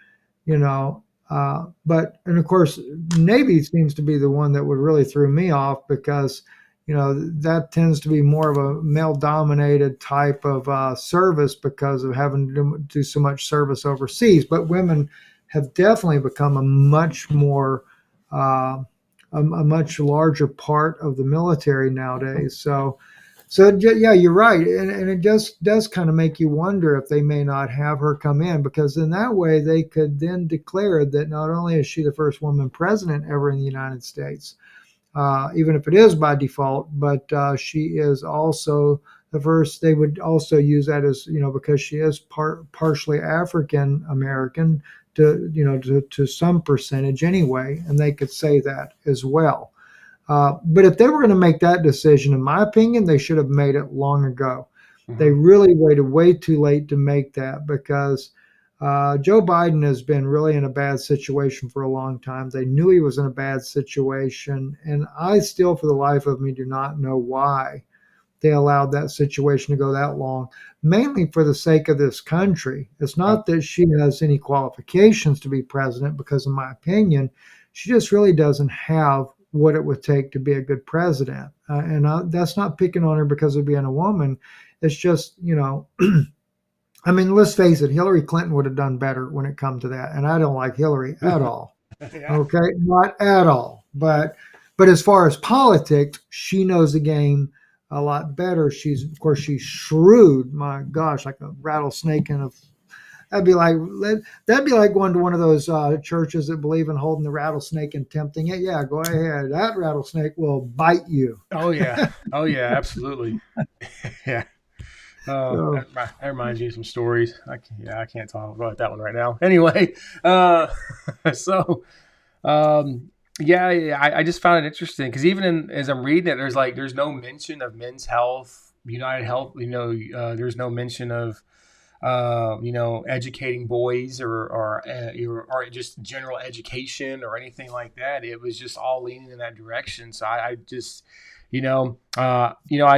you know. And of course, Navy seems to be the one that would really throw me off because, that tends to be more of a male dominated type of service because of having to do so much service overseas. But women have definitely become a much more, a much larger part of the military nowadays. So yeah, you're right, and it just does kind of make you wonder if they may not have her come in, because in that way they could then declare that not only is she the first woman president ever in the United States, even if it is by default, but she is also the first. They would also use that as because she is partially African American to some percentage anyway, and they could say that as well. But if they were going to make that decision, in my opinion, they should have made it long ago. Mm-hmm. They really waited way too late to make that because Joe Biden has been really in a bad situation for a long time. They knew he was in a bad situation. And I still, for the life of me, do not know why they allowed that situation to go that long, mainly for the sake of this country. It's not that she has any qualifications to be president, because in my opinion, she just really doesn't have what it would take to be a good president. That's not picking on her because of being a woman. It's just, I mean, let's face it, Hillary Clinton would have done better when it comes to that. And I don't like Hillary at all. Yeah. Okay, not at all. But as far as politics, she knows the game a lot better. She's shrewd. My gosh, like a rattlesnake in a. That'd be like going to one of those churches that believe in holding the rattlesnake and tempting it. Yeah, go ahead. That rattlesnake will bite you. Oh yeah. Oh yeah. Absolutely. Yeah. So, That reminds me of some stories. I can't talk about that one right now. Anyway, so I just found it interesting because even as I'm reading it, there's no mention of Men's Health, United Health. There's no mention of educating boys or just general education or anything like that. It was just all leaning in that direction. So I just, I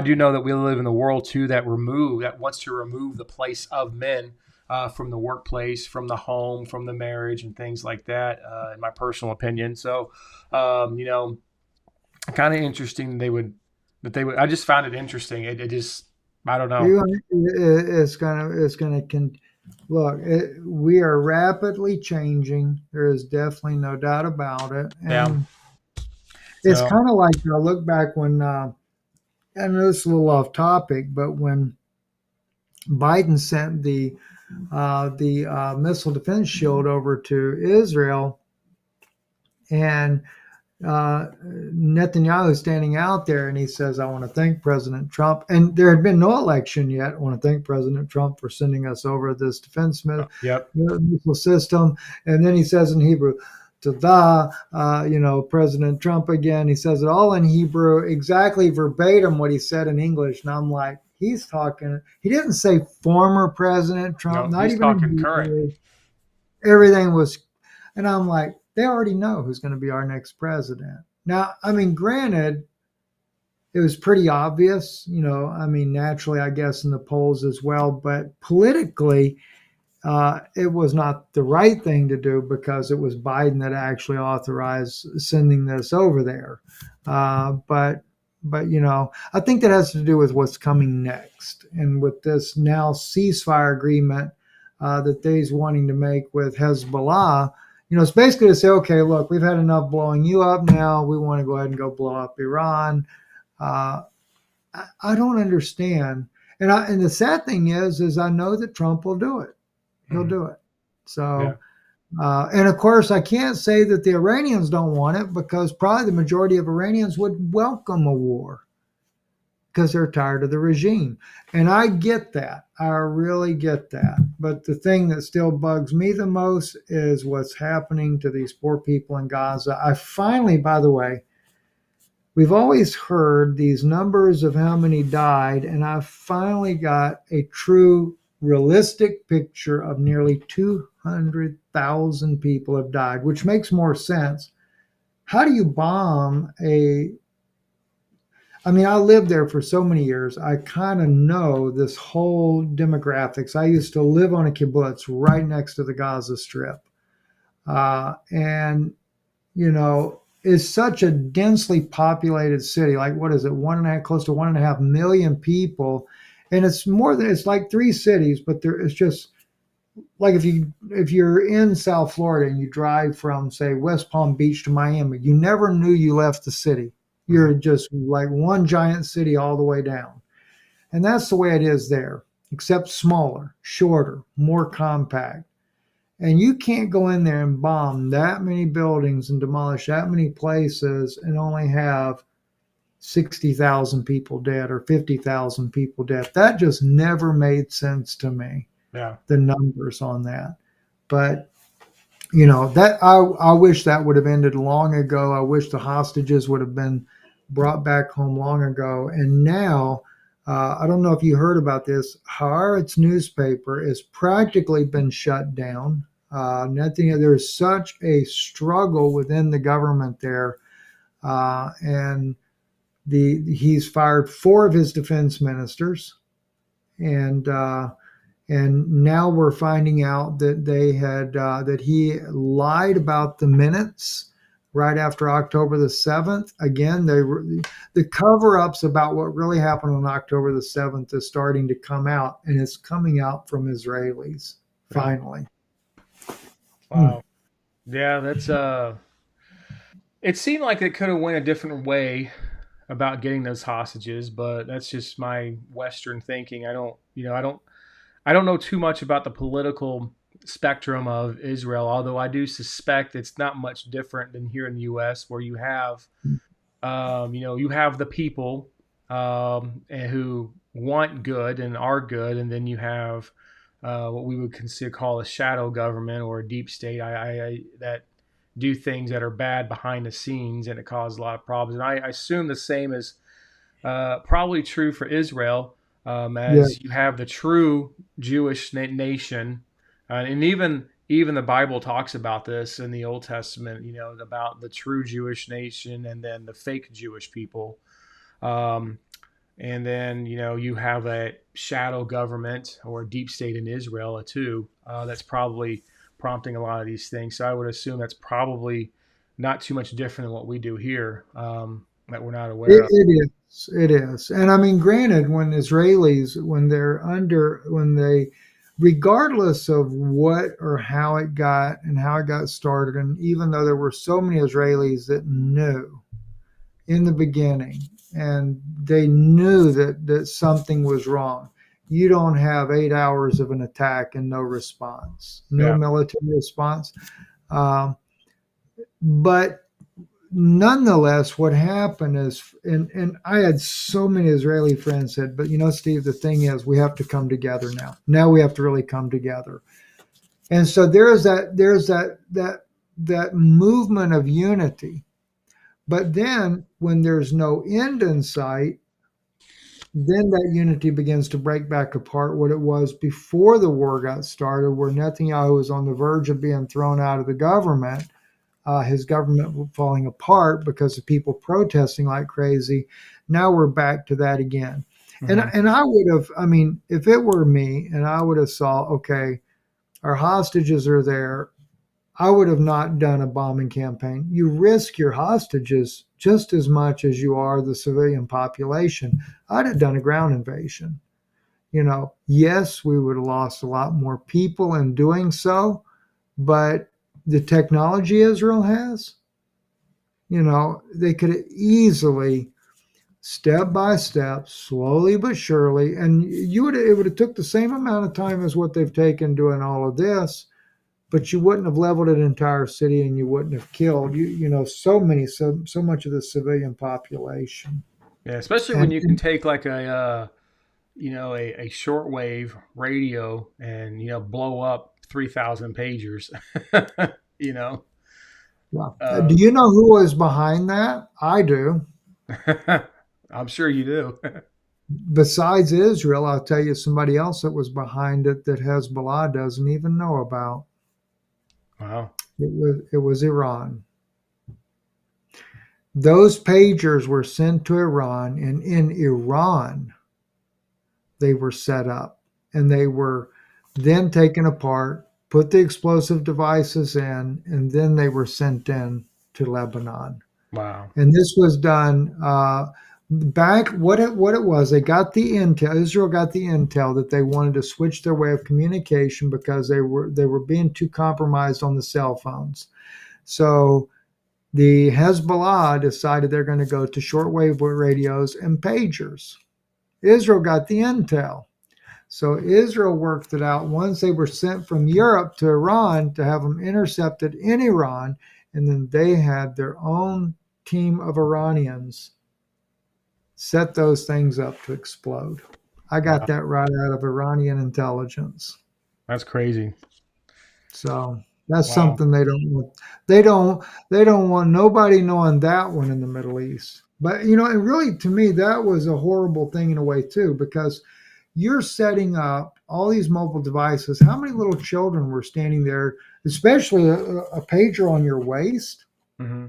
do know that we live in the world too that wants to remove the place of men from the workplace, from the home, from the marriage, and things like that. In my personal opinion, so kind of interesting. I just found it interesting. It just I don't know. It's gonna look. We are rapidly changing. There is definitely no doubt about it, Yeah. and it's So, kind of like I look back when. I know it's a little off topic, but when Biden sent the missile defense shield over to Israel, and Netanyahu standing out there and he says, I want to thank President Trump. And there had been no election yet. I want to thank President Trump for sending us over this defense yep. missile system. And then he says in Hebrew, Tada, President Trump again. He says it all in Hebrew, exactly verbatim what he said in English. And I'm like, he's talking, he didn't say former President Trump, No, not he's even in talking current. Hebrew. Everything was, and I'm like, they already know who's going to be our next president. Now, I mean, granted, it was pretty obvious, I mean, naturally, I guess, in the polls as well, but politically, it was not the right thing to do because it was Biden that actually authorized sending this over there. But I think that has to do with what's coming next, and with this now ceasefire agreement that they's wanting to make with Hezbollah. It's basically to say, okay, look, we've had enough blowing you up. Now we want to go ahead and go blow up Iran. Uh, I don't understand, and the sad thing is I know that Trump will do it. He'll Mhm. do it. Yeah. So, and of course, I can't say that the Iranians don't want it because probably the majority of Iranians would welcome a war because they're tired of the regime. And I get that. I really get that. But the thing that still bugs me the most is what's happening to these poor people in Gaza. I finally, by the way, we've always heard these numbers of how many died, and I finally got a true, realistic picture of nearly 200,000 people have died, which makes more sense. How do you bomb a I mean, I lived there for so many years. I kind of know this whole demographics. I used to live on a kibbutz right next to the Gaza Strip. And is such a densely populated city. Like, what is it? One and a half, close to 1.5 million people, and it's like three cities, but it's just like if you're in South Florida and you drive from say West Palm Beach to Miami, you never knew you left the city. Mhm. You're just like one giant city all the way down, and that's the way it is there, except smaller, shorter, more compact. And you can't go in there and bomb that many buildings and demolish that many places and only have 60,000 people dead or 50,000 people dead. That just never made sense to me, Yeah. the numbers on that. But, that I wish that would have ended long ago. I wish the hostages would have been brought back home long ago. And now, I don't know if you heard about this. Haaretz newspaper has practically been shut down. There's such a struggle within the government there, and he's fired four of his defense ministers, and now we're finding out that that he lied about the minutes right after October the 7th. Again, the cover-ups about what really happened on October the 7th is starting to come out, and it's coming out from Israelis Yeah. finally. Hmm. Wow. Yeah, that's it seemed like it could have went a different way about getting those hostages, but that's just my Western thinking. I don't know too much about the political spectrum of Israel, although I do suspect it's not much different than here in the U.S., where you have the people and who want good and are good, and then you have what we would consider call a shadow government or a deep state that do things that are bad behind the scenes, and it causes a lot of problems. And I assume the same is probably true for Israel, Yeah. as you have the true Jewish nation, and even the Bible talks about this in the Old Testament. About the true Jewish nation and then the fake Jewish people, um, and then you have a shadow government or deep state in Israel too. That's probably prompting a lot of these things. So I would assume that's probably not too much different than what we do here. that we're not aware It, of. it is. It is. And I mean, granted, when Israelis, when they, regardless of what or how it got and how it got started, and even though there were so many Israelis that knew in the beginning and they knew that something was wrong, you don't have 8 hours of an attack and no response, no Yeah. military response. Um, but nonetheless, what happened is, and I had so many Israeli friends said, but Steve, the thing is, we have to come together now. Now we have to really come together. And so there's that movement of unity. But then when there's no end in sight, then that unity begins to break back apart what it was before the war got started, where Netanyahu was on the verge of being thrown out of the government, his government falling apart because of people protesting like crazy. Now we're back to that again. Mm-hmm. And I would have, I mean, if it were me and I would have saw, okay, our hostages are there, I would have not done a bombing campaign. You risk your hostages just as much as you are the civilian population. I'd have done a ground invasion. Yes, we would have lost a lot more people in doing so, but the technology Israel has, they could easily, step by step, slowly but surely, and it would have took the same amount of time as what they've taken doing all of this, but you wouldn't have leveled an entire city and you wouldn't have killed so much of the civilian population. Yeah, especially when And, you can and take like a shortwave radio and blow up 3,000 pagers. you know, well, do um, you know who was behind that? I do. I'm sure you do. Besides Israel, I'll tell you somebody else that was behind it that Hezbollah doesn't even know about. Wow. It was Iran. Those pagers were sent to Iran, and in Iran, they were set up and they were then taken apart, put the explosive devices in, and then they were sent in to Lebanon. Wow. And this was done back what it was. They got the intel. Israel got the intel that they wanted to switch their way of communication because they were being too compromised on the cell phones. So the Hezbollah decided they're going to go to shortwave radios and pagers. Israel got the intel. So Israel worked it out once they were sent from Europe to Iran to have them intercepted in Iran, and then they had their own team of Iranians set those things up to explode. I got Wow. that right out of Iranian intelligence. That's crazy. So that's Wow. something they don't want. They don't want nobody knowing that one in the Middle East. But and really to me that was a horrible thing in a way too, because you're setting up all these mobile devices. How many little children were standing there, especially a pager on your waist? Hmm.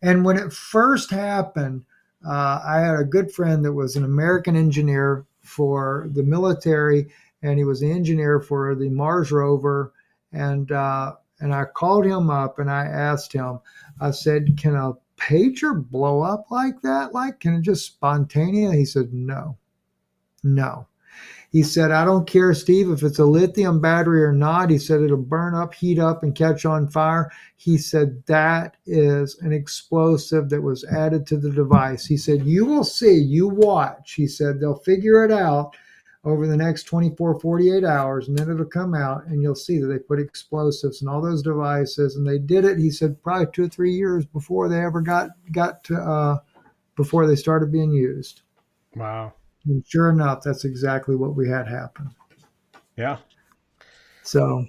And when it first happened, I had a good friend that was an American engineer for the military, and he was the engineer for the Mars rover. And I called him up and I asked him. I said, "Can a pager blow up like that? Like, can it just spontaneous?" He said, "No, no." He said, "I don't care, Steve, if it's a lithium battery or not." He said, "It'll burn up, heat up, and catch on fire." He said, "That is an explosive that was added to the device." He said, "You will see, you watch." He said, "They'll figure it out over the next 24, 48 hours, and then it'll come out, and you'll see that they put explosives in all those devices." And they did it, he said, probably 2 or 3 years before they ever got to, before they started being used. Wow. And sure enough, that's exactly what we had happen. Yeah. So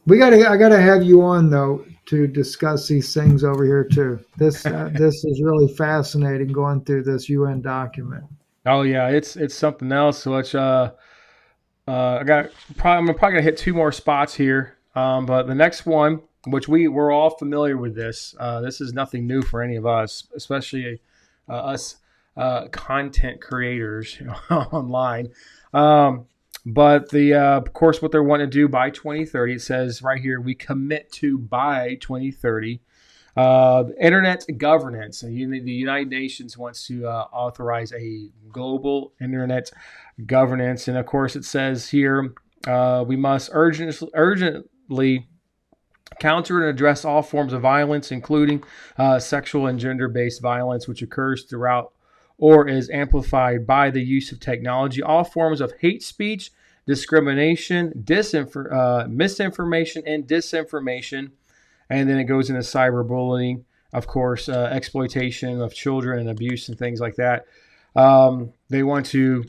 I gotta have you on though to discuss these things over here too. This is really fascinating going through this UN document. Oh yeah, it's something else. Which I'm probably gonna hit two more spots here. But the next one, which we're all familiar with this. This is nothing new for any of us, especially us content creators online. Um, but of course, what they're wanting to do by 2030, it says right here, we commit to by 2030 Internet governance. The United Nations wants to authorize a global internet governance. And of course, it says here we must urgently counter and address all forms of violence, including sexual and gender-based violence, which occurs throughout or is amplified by the use of technology, all forms of hate speech, discrimination, misinformation, and disinformation. And then it goes into cyberbullying, of course, exploitation of children and abuse and things like that. They want to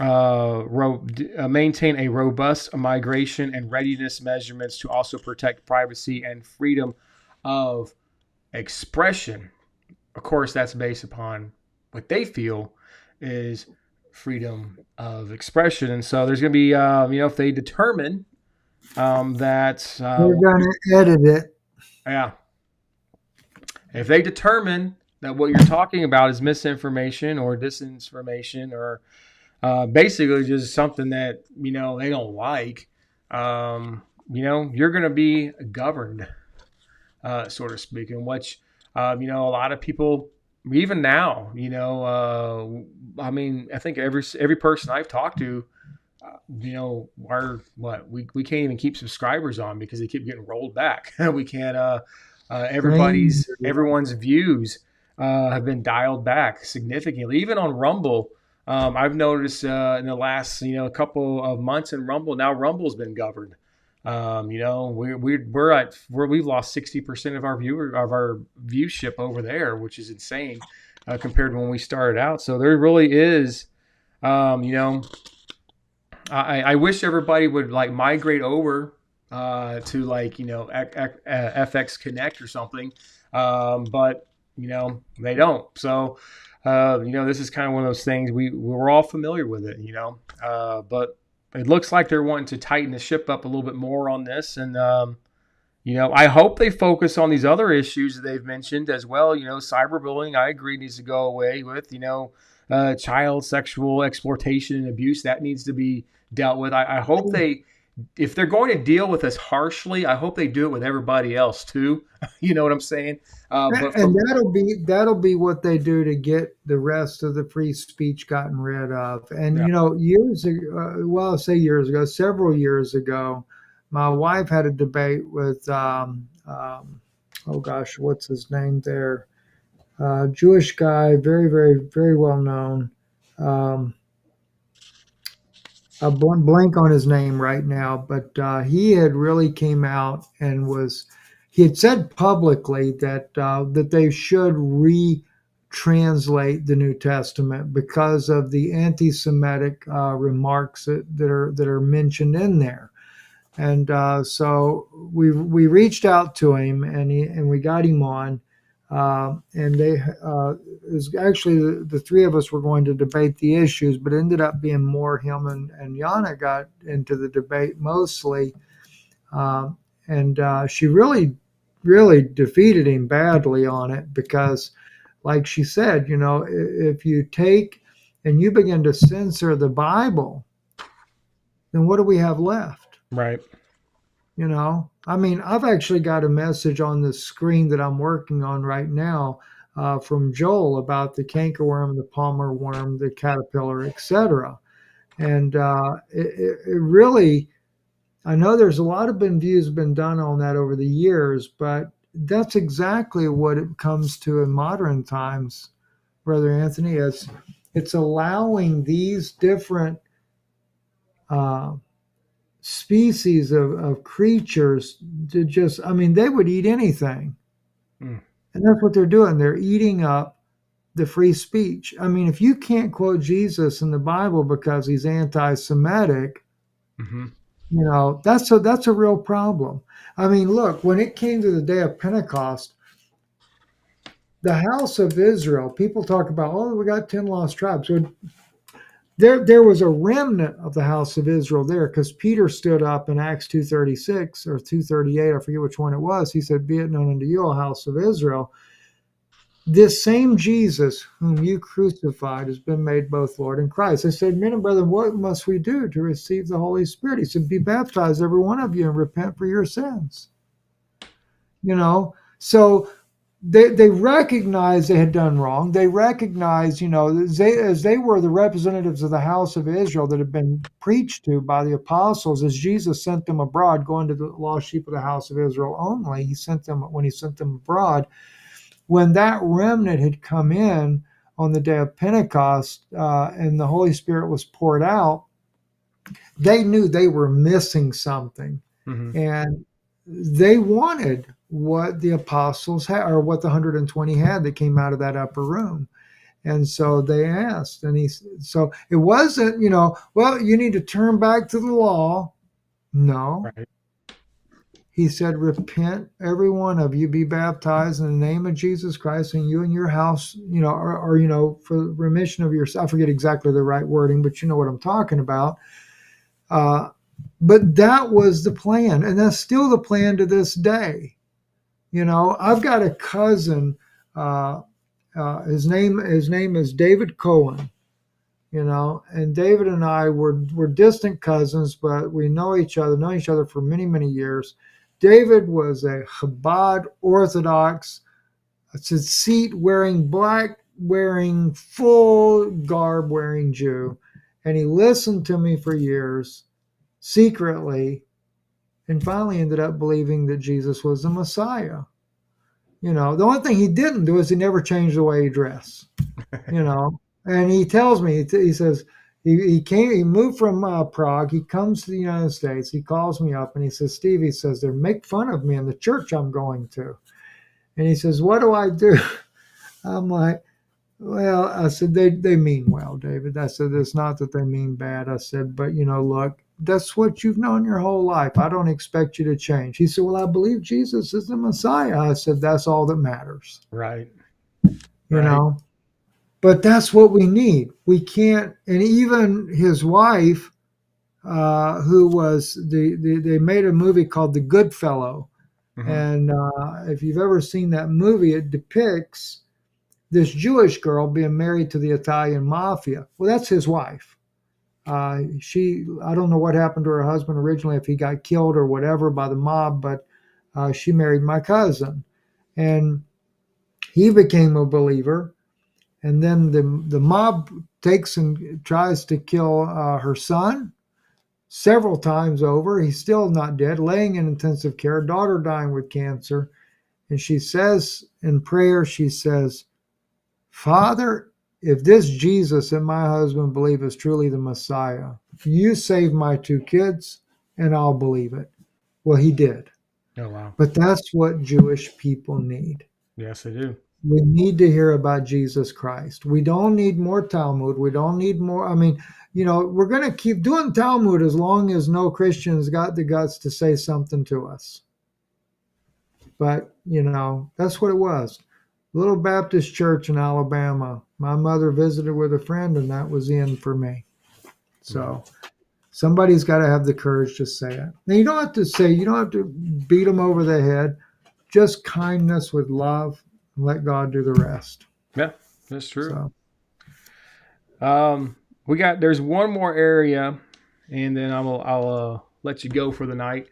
maintain a robust migration and readiness measurements to also protect privacy and freedom of expression. Of course, that's based upon what they feel is freedom of expression. And so there's going to be, if they determine that We're going to edit it. Yeah. If they determine that what you're talking about is misinformation or disinformation or basically just something that, they don't like, you're going to be governed, so to speak, in which, a lot of people, even now, I think every person I've talked to, we can't even keep subscribers on because they keep getting rolled back. We can't, everyone's views have been dialed back significantly, even on Rumble. I've noticed in the last, couple of months in Rumble, now Rumble's been governed. We've lost 60% of our viewership over there, which is insane compared to when we started out. So there really is, I wish everybody would migrate over to FX Connect or something, but they don't. So this is kind of one of those things we're all familiar with it, but it looks like they're wanting to tighten the ship up a little bit more on this, and I hope they focus on these other issues that they've mentioned as well. Cyberbullying, I agree, needs to go away with. Child sexual exploitation and abuse, that needs to be dealt with. I hope if they're going to deal with us harshly, I hope they do it with everybody else too. You know what I'm saying? And that'll be what they do to get the rest of the free speech gotten rid of. And years ago, several years ago, my wife had a debate with what's his name there? Jewish guy, very, very, very well known. I blank on his name right now, but he had really came out and he had said publicly that they should retranslate the New Testament because of the anti-Semitic remarks that are mentioned in there. And so we reached out to him and we got him on. And they is actually the three of us were going to debate the issues, but it ended up being more him and Yana got into the debate mostly. And she really, really defeated him badly on it because, like she said, if you take and you begin to censor the Bible, then what do we have left? Right. I've actually got a message on the screen that I'm working on right now from Joel about the cankerworm, the palmer worm, the caterpillar, etc. And it really, I know there's a lot of reviews been done on that over the years, but that's exactly what it comes to in modern times, Brother Anthony. It's allowing these different species of creatures to just, they would eat anything. And that's what they're doing. They're eating up the free speech. If you can't quote Jesus in the Bible because he's anti-Semitic, that's a real problem. Look, when it came to the day of Pentecost, the house of Israel, people talk about, we got 10 lost tribes. There was a remnant of the house of Israel there because Peter stood up in Acts 2:36 or 2:38, I forget which one it was. He said, "Be it known unto you, O house of Israel, this same Jesus whom you crucified has been made both Lord and Christ." I said, "Men and brethren, what must we do to receive the Holy Spirit?" He said, "Be baptized, every one of you, and repent for your sins." So they recognized they had done wrong. They recognized, as they were the representatives of the house of Israel that had been preached to by the apostles, as Jesus sent them abroad, going to the lost sheep of the house of Israel only. He sent them abroad. When that remnant had come in on the day of Pentecost, and the Holy Spirit was poured out, they knew they were missing something. Mm-hmm. And they wanted what the apostles had, or what the 120 had that came out of that upper room. And so they asked, and so it wasn't, well, you need to turn back to the law. No. Right. He said, repent, every one of you, be baptized in the name of Jesus Christ, and you and your house, or for remission of your, I forget exactly the right wording, but you know what I'm talking about. But that was the plan, and that's still the plan to this day. I've got a cousin. His name is David Cohen. And David and I were distant cousins, but we known each other for many, many years. David was a Chabad Orthodox, tzitzit wearing, full garb wearing Jew, and he listened to me for years secretly, and finally ended up believing that Jesus was the Messiah. The only thing he didn't do is he never changed the way he dressed. And he tells me, he says, he moved from Prague. He comes to the United States. He calls me up and he says, Steve, he says, they make fun of me in the church I'm going to. And he says, what do I do? I'm like, well, I said, they mean well, David. I said, it's not that they mean bad. I said, but look, that's what you've known your whole life. I don't expect you to change. He said, well, I believe Jesus is the Messiah. I said, that's all that matters. Right. You know? But that's what we need. We can't, and even his wife, who was they made a movie called The Good Fellow. Mm-hmm. And if you've ever seen that movie, it depicts this Jewish girl being married to the Italian mafia. Well, that's his wife. I don't know what happened to her husband originally, if he got killed or whatever by the mob, but she married my cousin. And he became a believer. And then the mob takes and tries to kill her son several times over. He's still not dead, laying in intensive care, daughter dying with cancer. And she says in prayer, she says, Father, if this Jesus that my husband believe is truly the Messiah, you save my two kids and I'll believe it. Well, he did. Oh, wow. But that's what Jewish people need. Yes, they do. We need to hear about Jesus Christ. We don't need more Talmud. We don't need more. I mean, we're going to keep doing Talmud as long as no Christians got the guts to say something to us. But, that's what it was. Little Baptist church in Alabama. My mother visited with a friend, and that was the end for me. So somebody's got to have the courage to say it. Now, you don't have to beat them over the head. Just kindness with love. Let God do the rest. Yeah, that's true. So. There's one more area, and then I'll let you go for the night.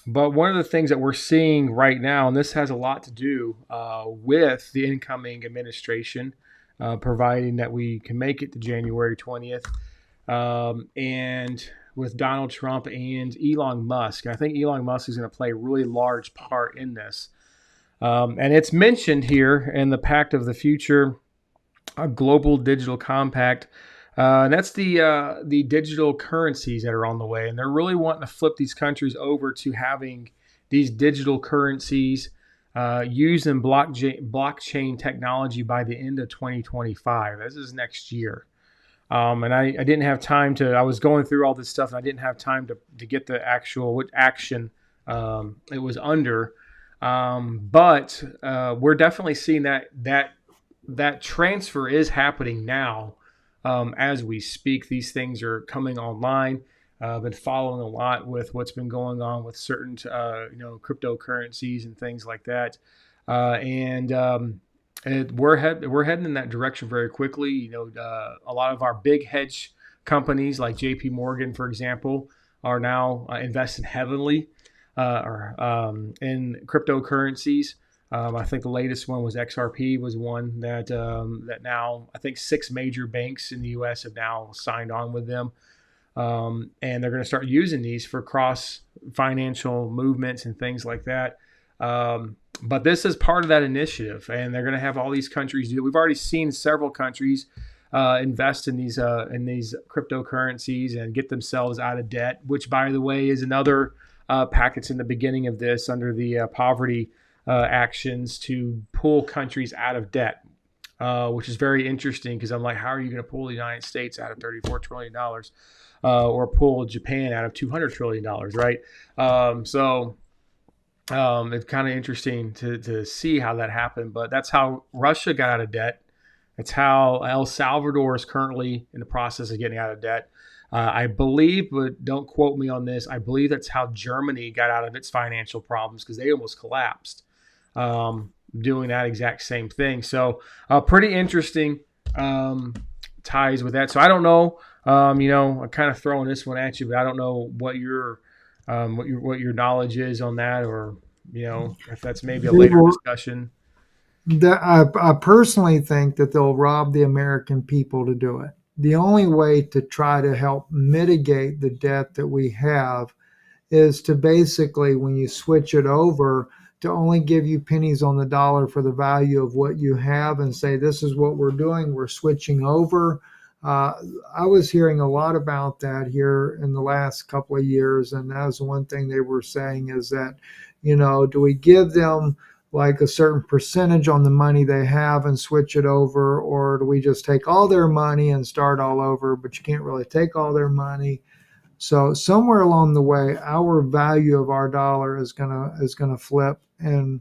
But one of the things that we're seeing right now, and this has a lot to do with the incoming administration, providing that we can make it to January 20th, and with Donald Trump and Elon Musk. And I think Elon Musk is going to play a really large part in this. And it's mentioned here in the Pact of the Future, a global digital compact. And that's the digital currencies that are on the way. And they're really wanting to flip these countries over to having these digital currencies used in blockchain technology by the end of 2025. This is next year. And I didn't have time I was going through all this stuff, and I didn't have time to get the actual what action it was under. But we're definitely seeing that transfer is happening now as we speak. These things are coming online. I've been following a lot with what's been going on with certain cryptocurrencies and things like that, and we're heading in that direction very quickly. A lot of our big hedge companies like JP Morgan, for example, are now invested heavily in cryptocurrencies. I think the latest one was XRP was one that now I think 6 major banks in the U.S. have now signed on with them. And they're going to start using these for cross financial movements and things like that. But this is part of that initiative, and they're going to have all these countries do it. We've already seen several countries invest in these cryptocurrencies and get themselves out of debt, which, by the way, is another package in the beginning of this under the poverty actions to pull countries out of debt, which is very interesting because I'm like, how are you going to pull the United States out of $34 trillion or pull Japan out of $200 trillion, right? It's kind of interesting to see how that happened, but that's how Russia got out of debt. It's how El Salvador is currently in the process of getting out of debt. I believe, but don't quote me on this, I believe that's how Germany got out of its financial problems because they almost collapsed doing that exact same thing. So pretty interesting ties with that. So I don't know, I'm kind of throwing this one at you, but I don't know what your knowledge is on that, or if that's maybe a later discussion. I personally think that they'll rob the American people to do it. The only way to try to help mitigate the debt that we have is to basically, when you switch it over, to only give you pennies on the dollar for the value of what you have and say, this is what we're doing, we're switching over. I was hearing a lot about that here in the last couple of years, and that was one thing they were saying is that, do we give them like a certain percentage on the money they have and switch it over, or do we just take all their money and start all over? But you can't really take all their money. So somewhere along the way, our value of our dollar is gonna flip, and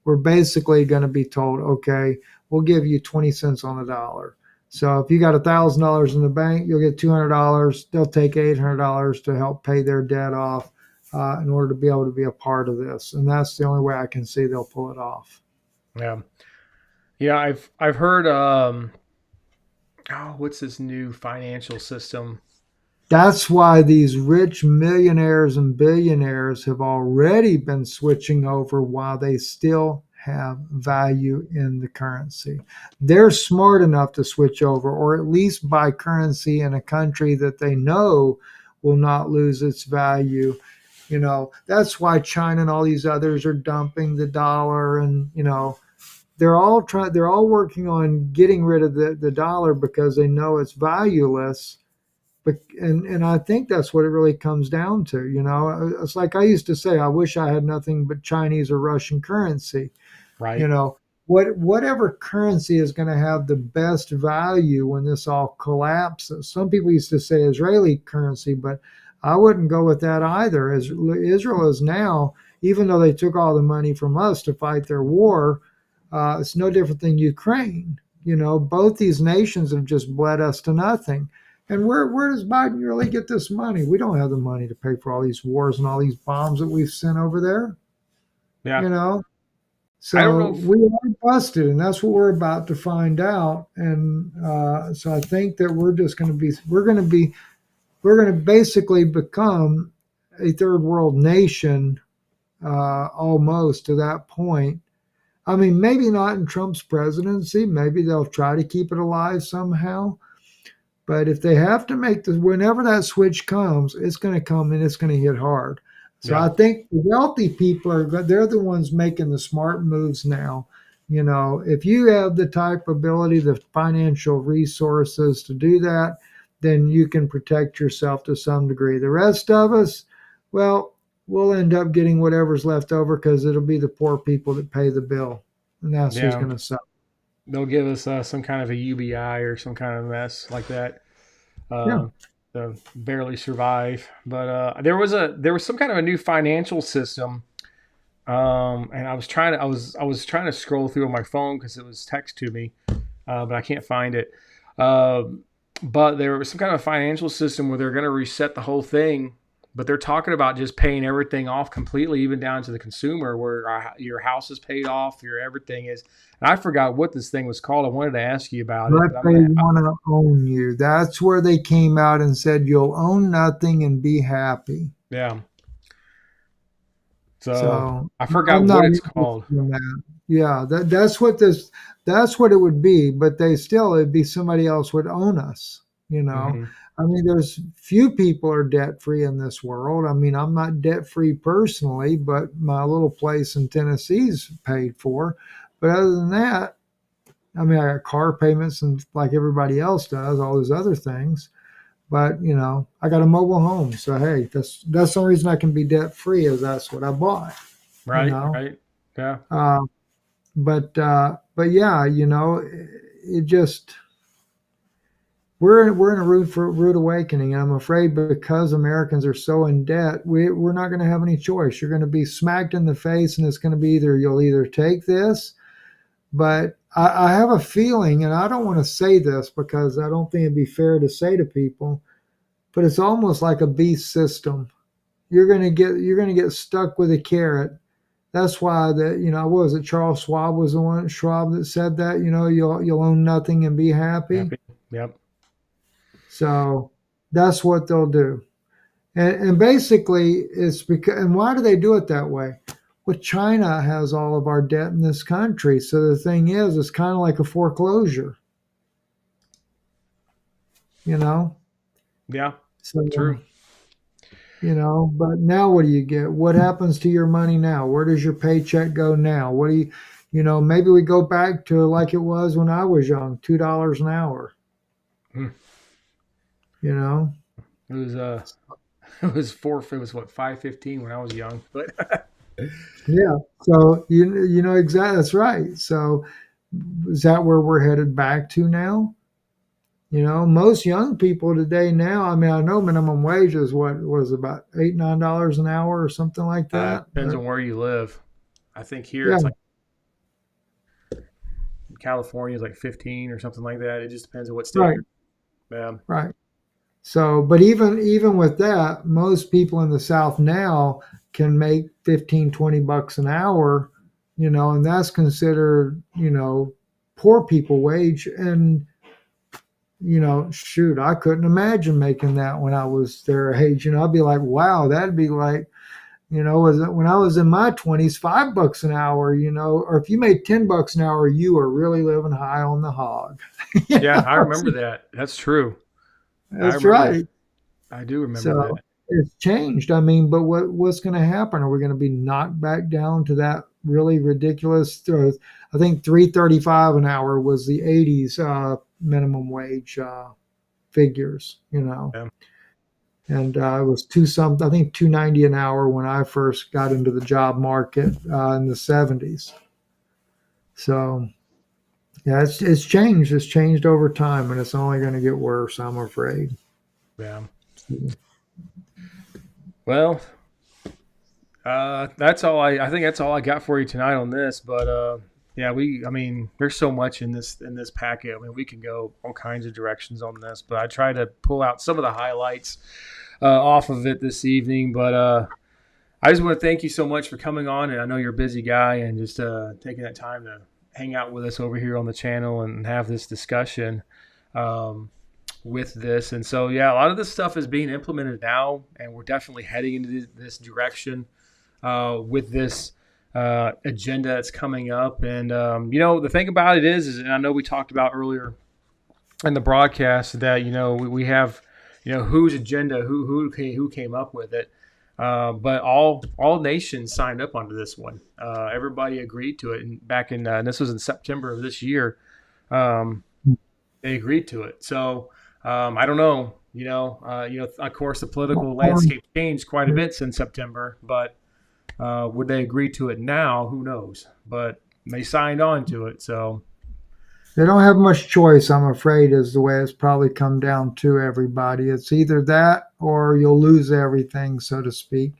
we're basically going to be told, okay, we'll give you 20 cents on the dollar. So if you got $1,000 in the bank, you'll get $200. They'll take $800 to help pay their debt off in order to be able to be a part of this. And that's the only way I can see they'll pull it off. Yeah. I've heard, what's this new financial system? That's why these rich millionaires and billionaires have already been switching over while they still have value in the currency. They're smart enough to switch over, or at least buy currency in a country that they know will not lose its value. That's why China and all these others are dumping the dollar, and they're all working on getting rid of the dollar because they know it's valueless. But and I think that's what it really comes down to. It's like I used to say, I wish I had nothing but Chinese or Russian currency. Right. Whatever currency is going to have the best value when this all collapses. Some people used to say Israeli currency, but I wouldn't go with that either. As Israel is now, even though they took all the money from us to fight their war, it's no different than Ukraine. Both these nations have just bled us to nothing. And where does Biden really get this money? We don't have the money to pay for all these wars and all these bombs that we've sent over there. Yeah. So we are busted, and that's what we're about to find out. And so I think that we're going to basically become a third world nation almost to that point. I mean, maybe not in Trump's presidency. Maybe they'll try to keep it alive somehow. But if they have to whenever that switch comes, it's going to come and it's going to hit hard. So I think the wealthy people they're the ones making the smart moves now. If you have the type of ability, the financial resources to do that, then you can protect yourself to some degree. The rest of us, well, we'll end up getting whatever's left over because it'll be the poor people that pay the bill. And that's who's going to suffer. They'll give us some kind of a UBI or some kind of mess like that to barely survive. But there was some kind of a new financial system, and I was trying to scroll through on my phone because it was text to me, but I can't find it. But there was some kind of financial system where they're going to reset the whole thing. But they're talking about just paying everything off completely, even down to the consumer, where your house is paid off, your everything is. And I forgot what this thing was called. I wanted to ask you about it. But they want to own you. That's where they came out and said, you'll own nothing and be happy. Yeah. So I I'm forgot not what it's interested called. in that. Yeah, that's what it would be, but it'd be somebody else would own us, you know. Hmm. I mean, there's few people are debt free in this world. I mean, I'm not debt free personally, but my little place in Tennessee's paid for. But other than that, I mean, I got car payments and like everybody else does, all those other things. But I got a mobile home, so hey, that's the only reason I can be debt free is that's what I bought. You Right, know, right. Yeah. uh, but yeah, it just we're in a rude awakening. And I'm afraid because Americans are so in debt, we're not going to have any choice. You're going to be smacked in the face, and it's going to be you'll either take this. But I have a feeling, and I don't want to say this because I don't think it'd be fair to say to people, but it's almost like a beast system. You're gonna get stuck with a carrot. That's why what was it? Charles Schwab was the one Schwab that said that, you'll own nothing and be happy. Happy. Yep. So that's what they'll do. And basically it's because, and why do they do it that way? Well, China has all of our debt in this country. So the thing is, it's kind of like a foreclosure, you know? Yeah. So, True. but now what do you get? What happens to your money now? Where does your paycheck go now? What do maybe we go back to like it was when I was young, $2 an hour. Hmm. You know, It was it was it was what, 5:15 when I was young, but yeah. So you know exactly that's right. So is that where we're headed back to now? Most young people today now. I mean, I know minimum wage is what was about $8-9 an hour or something like that. depends on where you live. I think here Yeah, it's like California is like 15 or something like that. It just depends on what state right, you're. Yeah. right. So, but even with that, most people in the South now can make 15-20 bucks an hour, and that's considered, poor people wage. And, shoot, I couldn't imagine making that when I was their age. I'd be like, wow, that'd be like, when I was in my 20s, $5 an hour, or if you made $10 an hour, you were really living high on the hog. Yeah, I remember that. That's true. I That's remember that. right. I do remember So that. it's changed. I mean, but what's going to happen? Are we going to be knocked back down to that really ridiculous? I think 3.35 an hour was the '80s minimum wage figures. Yeah. And it was two something. I think 2.90 an hour when I first got into the job market in the '70s. So yeah, it's changed. It's changed over time, and it's only going to get worse, I'm afraid. Yeah. Well, that's all I think that's all I got for you tonight on this. But yeah, I mean, there's so much in this packet. I mean, we can go all kinds of directions on this, but I try to pull out some of the highlights off of it this evening. But I just want to thank you so much for coming on, and I know you're a busy guy, and just taking that time to hang out with us over here on the channel and have this discussion. With this. And so, yeah, a lot of this stuff is being implemented now, and we're definitely heading into this direction with this agenda that's coming up. And, the thing about it is, and I know we talked about earlier in the broadcast that, we have, whose agenda, who came up with it. But all nations signed up onto this one. Everybody agreed to it. And back in, and this was in September of this year, they agreed to it. So, I don't know. Of course, the political landscape changed quite a bit since September. But would they agree to it now? Who knows? But they signed on to it. So they don't have much choice, I'm afraid, is the way it's probably come down to everybody. It's either that or you'll lose everything, so to speak.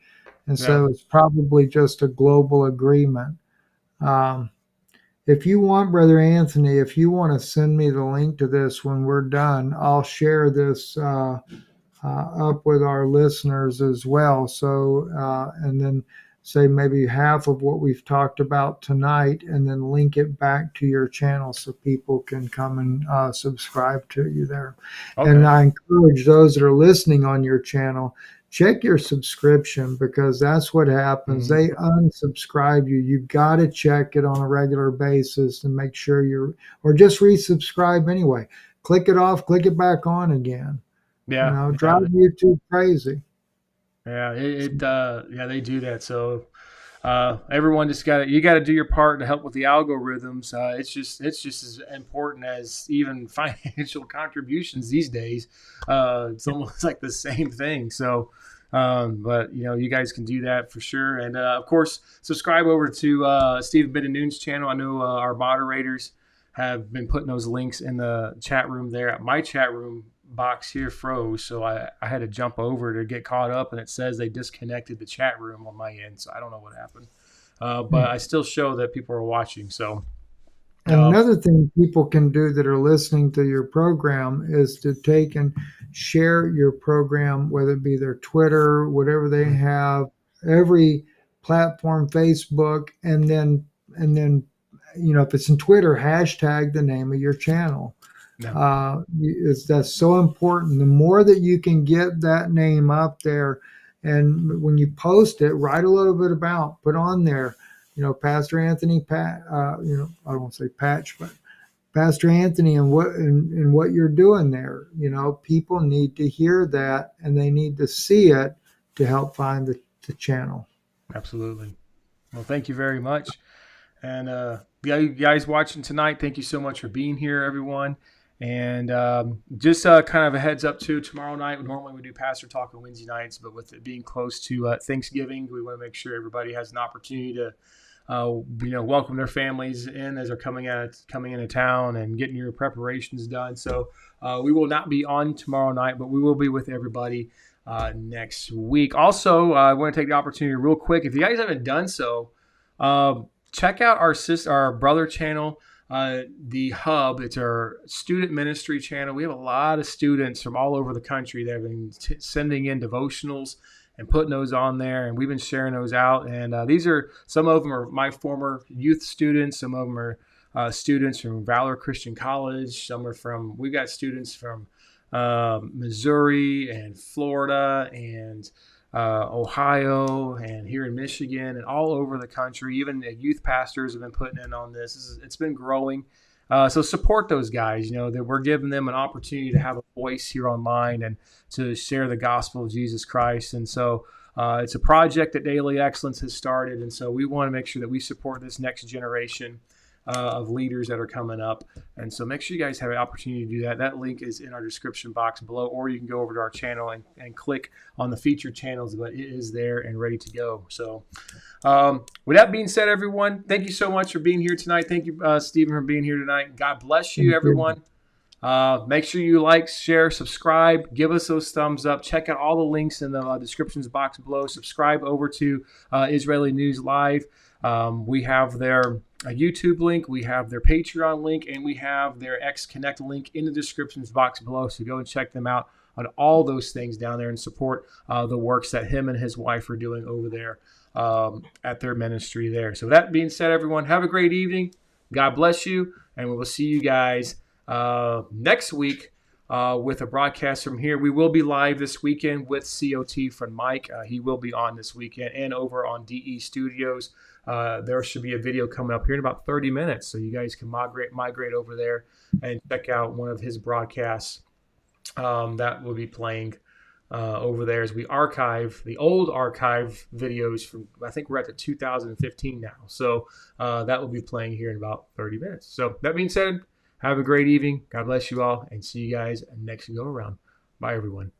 And so it's probably just a global agreement. If you want, Brother Anthony, if you want to send me the link to this when we're done, I'll share this up with our listeners as well. So, and then say maybe half of what we've talked about tonight, and then link it back to your channel so people can come and subscribe to you there. Okay. And I encourage those that are listening on your channel check your subscription, because that's what happens. Mhm. They unsubscribe you. You've got to check it on a regular basis and make sure or just resubscribe anyway. Click it off, click it back on again. Yeah, Drive YouTube crazy. yeah, they do that. So everyone just you got to do your part to help with the algorithms. It's just as important as even financial contributions these days. It's almost like the same thing. So, but you guys can do that for sure. And of course, subscribe over to Stephen Ben-Nun's channel. I know our moderators have been putting those links in the chat room there. My chat room box here froze, so I had to jump over to get caught up, and it says they disconnected the chat room on my end, so I don't know what happened. But I still show that people are watching. So, and another thing people can do that are listening to your program is to take and share your program, whether it be their Twitter, whatever they have, every platform, Facebook, and then if it's in Twitter, hashtag the name of your channel. That's so important. The more that you can get that name up there, and when you post it, write a little bit put on there, Pastor Anthony, I won't say Patch, but Pastor Anthony, and what you're doing there. People need to hear that, and they need to see it to help find the channel. Absolutely. Well, thank you very much. And you guys watching tonight, thank you so much for being here, everyone. And just kind of a heads up too, tomorrow night, normally we do Pastor Talk on Wednesday nights, but with it being close to Thanksgiving, we want to make sure everybody has an opportunity to, welcome their families in as they're coming into town and getting your preparations done. So we will not be on tomorrow night, but we will be with everybody next week. Also, I want to take the opportunity real quick. If you guys haven't done so, check out our brother channel, the Hub. It's our student ministry channel. We have a lot of students from all over the country that have been sending in devotionals and putting those on there, and we've been sharing those out. And some of them are my former youth students. Some of them are students from Valor Christian College. We've got students from Missouri and Florida and Ohio and here in Michigan and all over the country. Even youth pastors have been putting in on this. It's been growing. So support those guys, that we're giving them an opportunity to have a voice here online and to share the gospel of Jesus Christ. And so it's a project that Daily Excellence has started. And so we want to make sure that we support this next generation of leaders that are coming up. And so make sure you guys have an opportunity to do that. That link is in our description box below, or you can go over to our channel and click on the featured channels, but it is there and ready to go. So with that being said, everyone, thank you so much for being here tonight. Thank you, Stephen, for being here tonight. God bless you, everyone. Make sure you like, share, subscribe, give us those thumbs up. Check out all the links in the descriptions box below. Subscribe over to Israeli News Live. We have their YouTube link, we have their Patreon link, and we have their X Connect link in the descriptions box below. So go and check them out on all those things down there and support the works that him and his wife are doing over there at their ministry there. So that being said, everyone, have a great evening. God bless you, and we will see you guys next week with a broadcast from here. We will be live this weekend with COT from Mike. He will be on this weekend and over on DE Studios. There should be a video coming up here in about 30 minutes, so you guys can migrate over there and check out one of his broadcasts that will be playing over there as we archive the old archive videos from, I think we're at the 2015 now. So that will be playing here in about 30 minutes. So that being said, have a great evening. God bless you all, and see you guys next go around. Bye, everyone.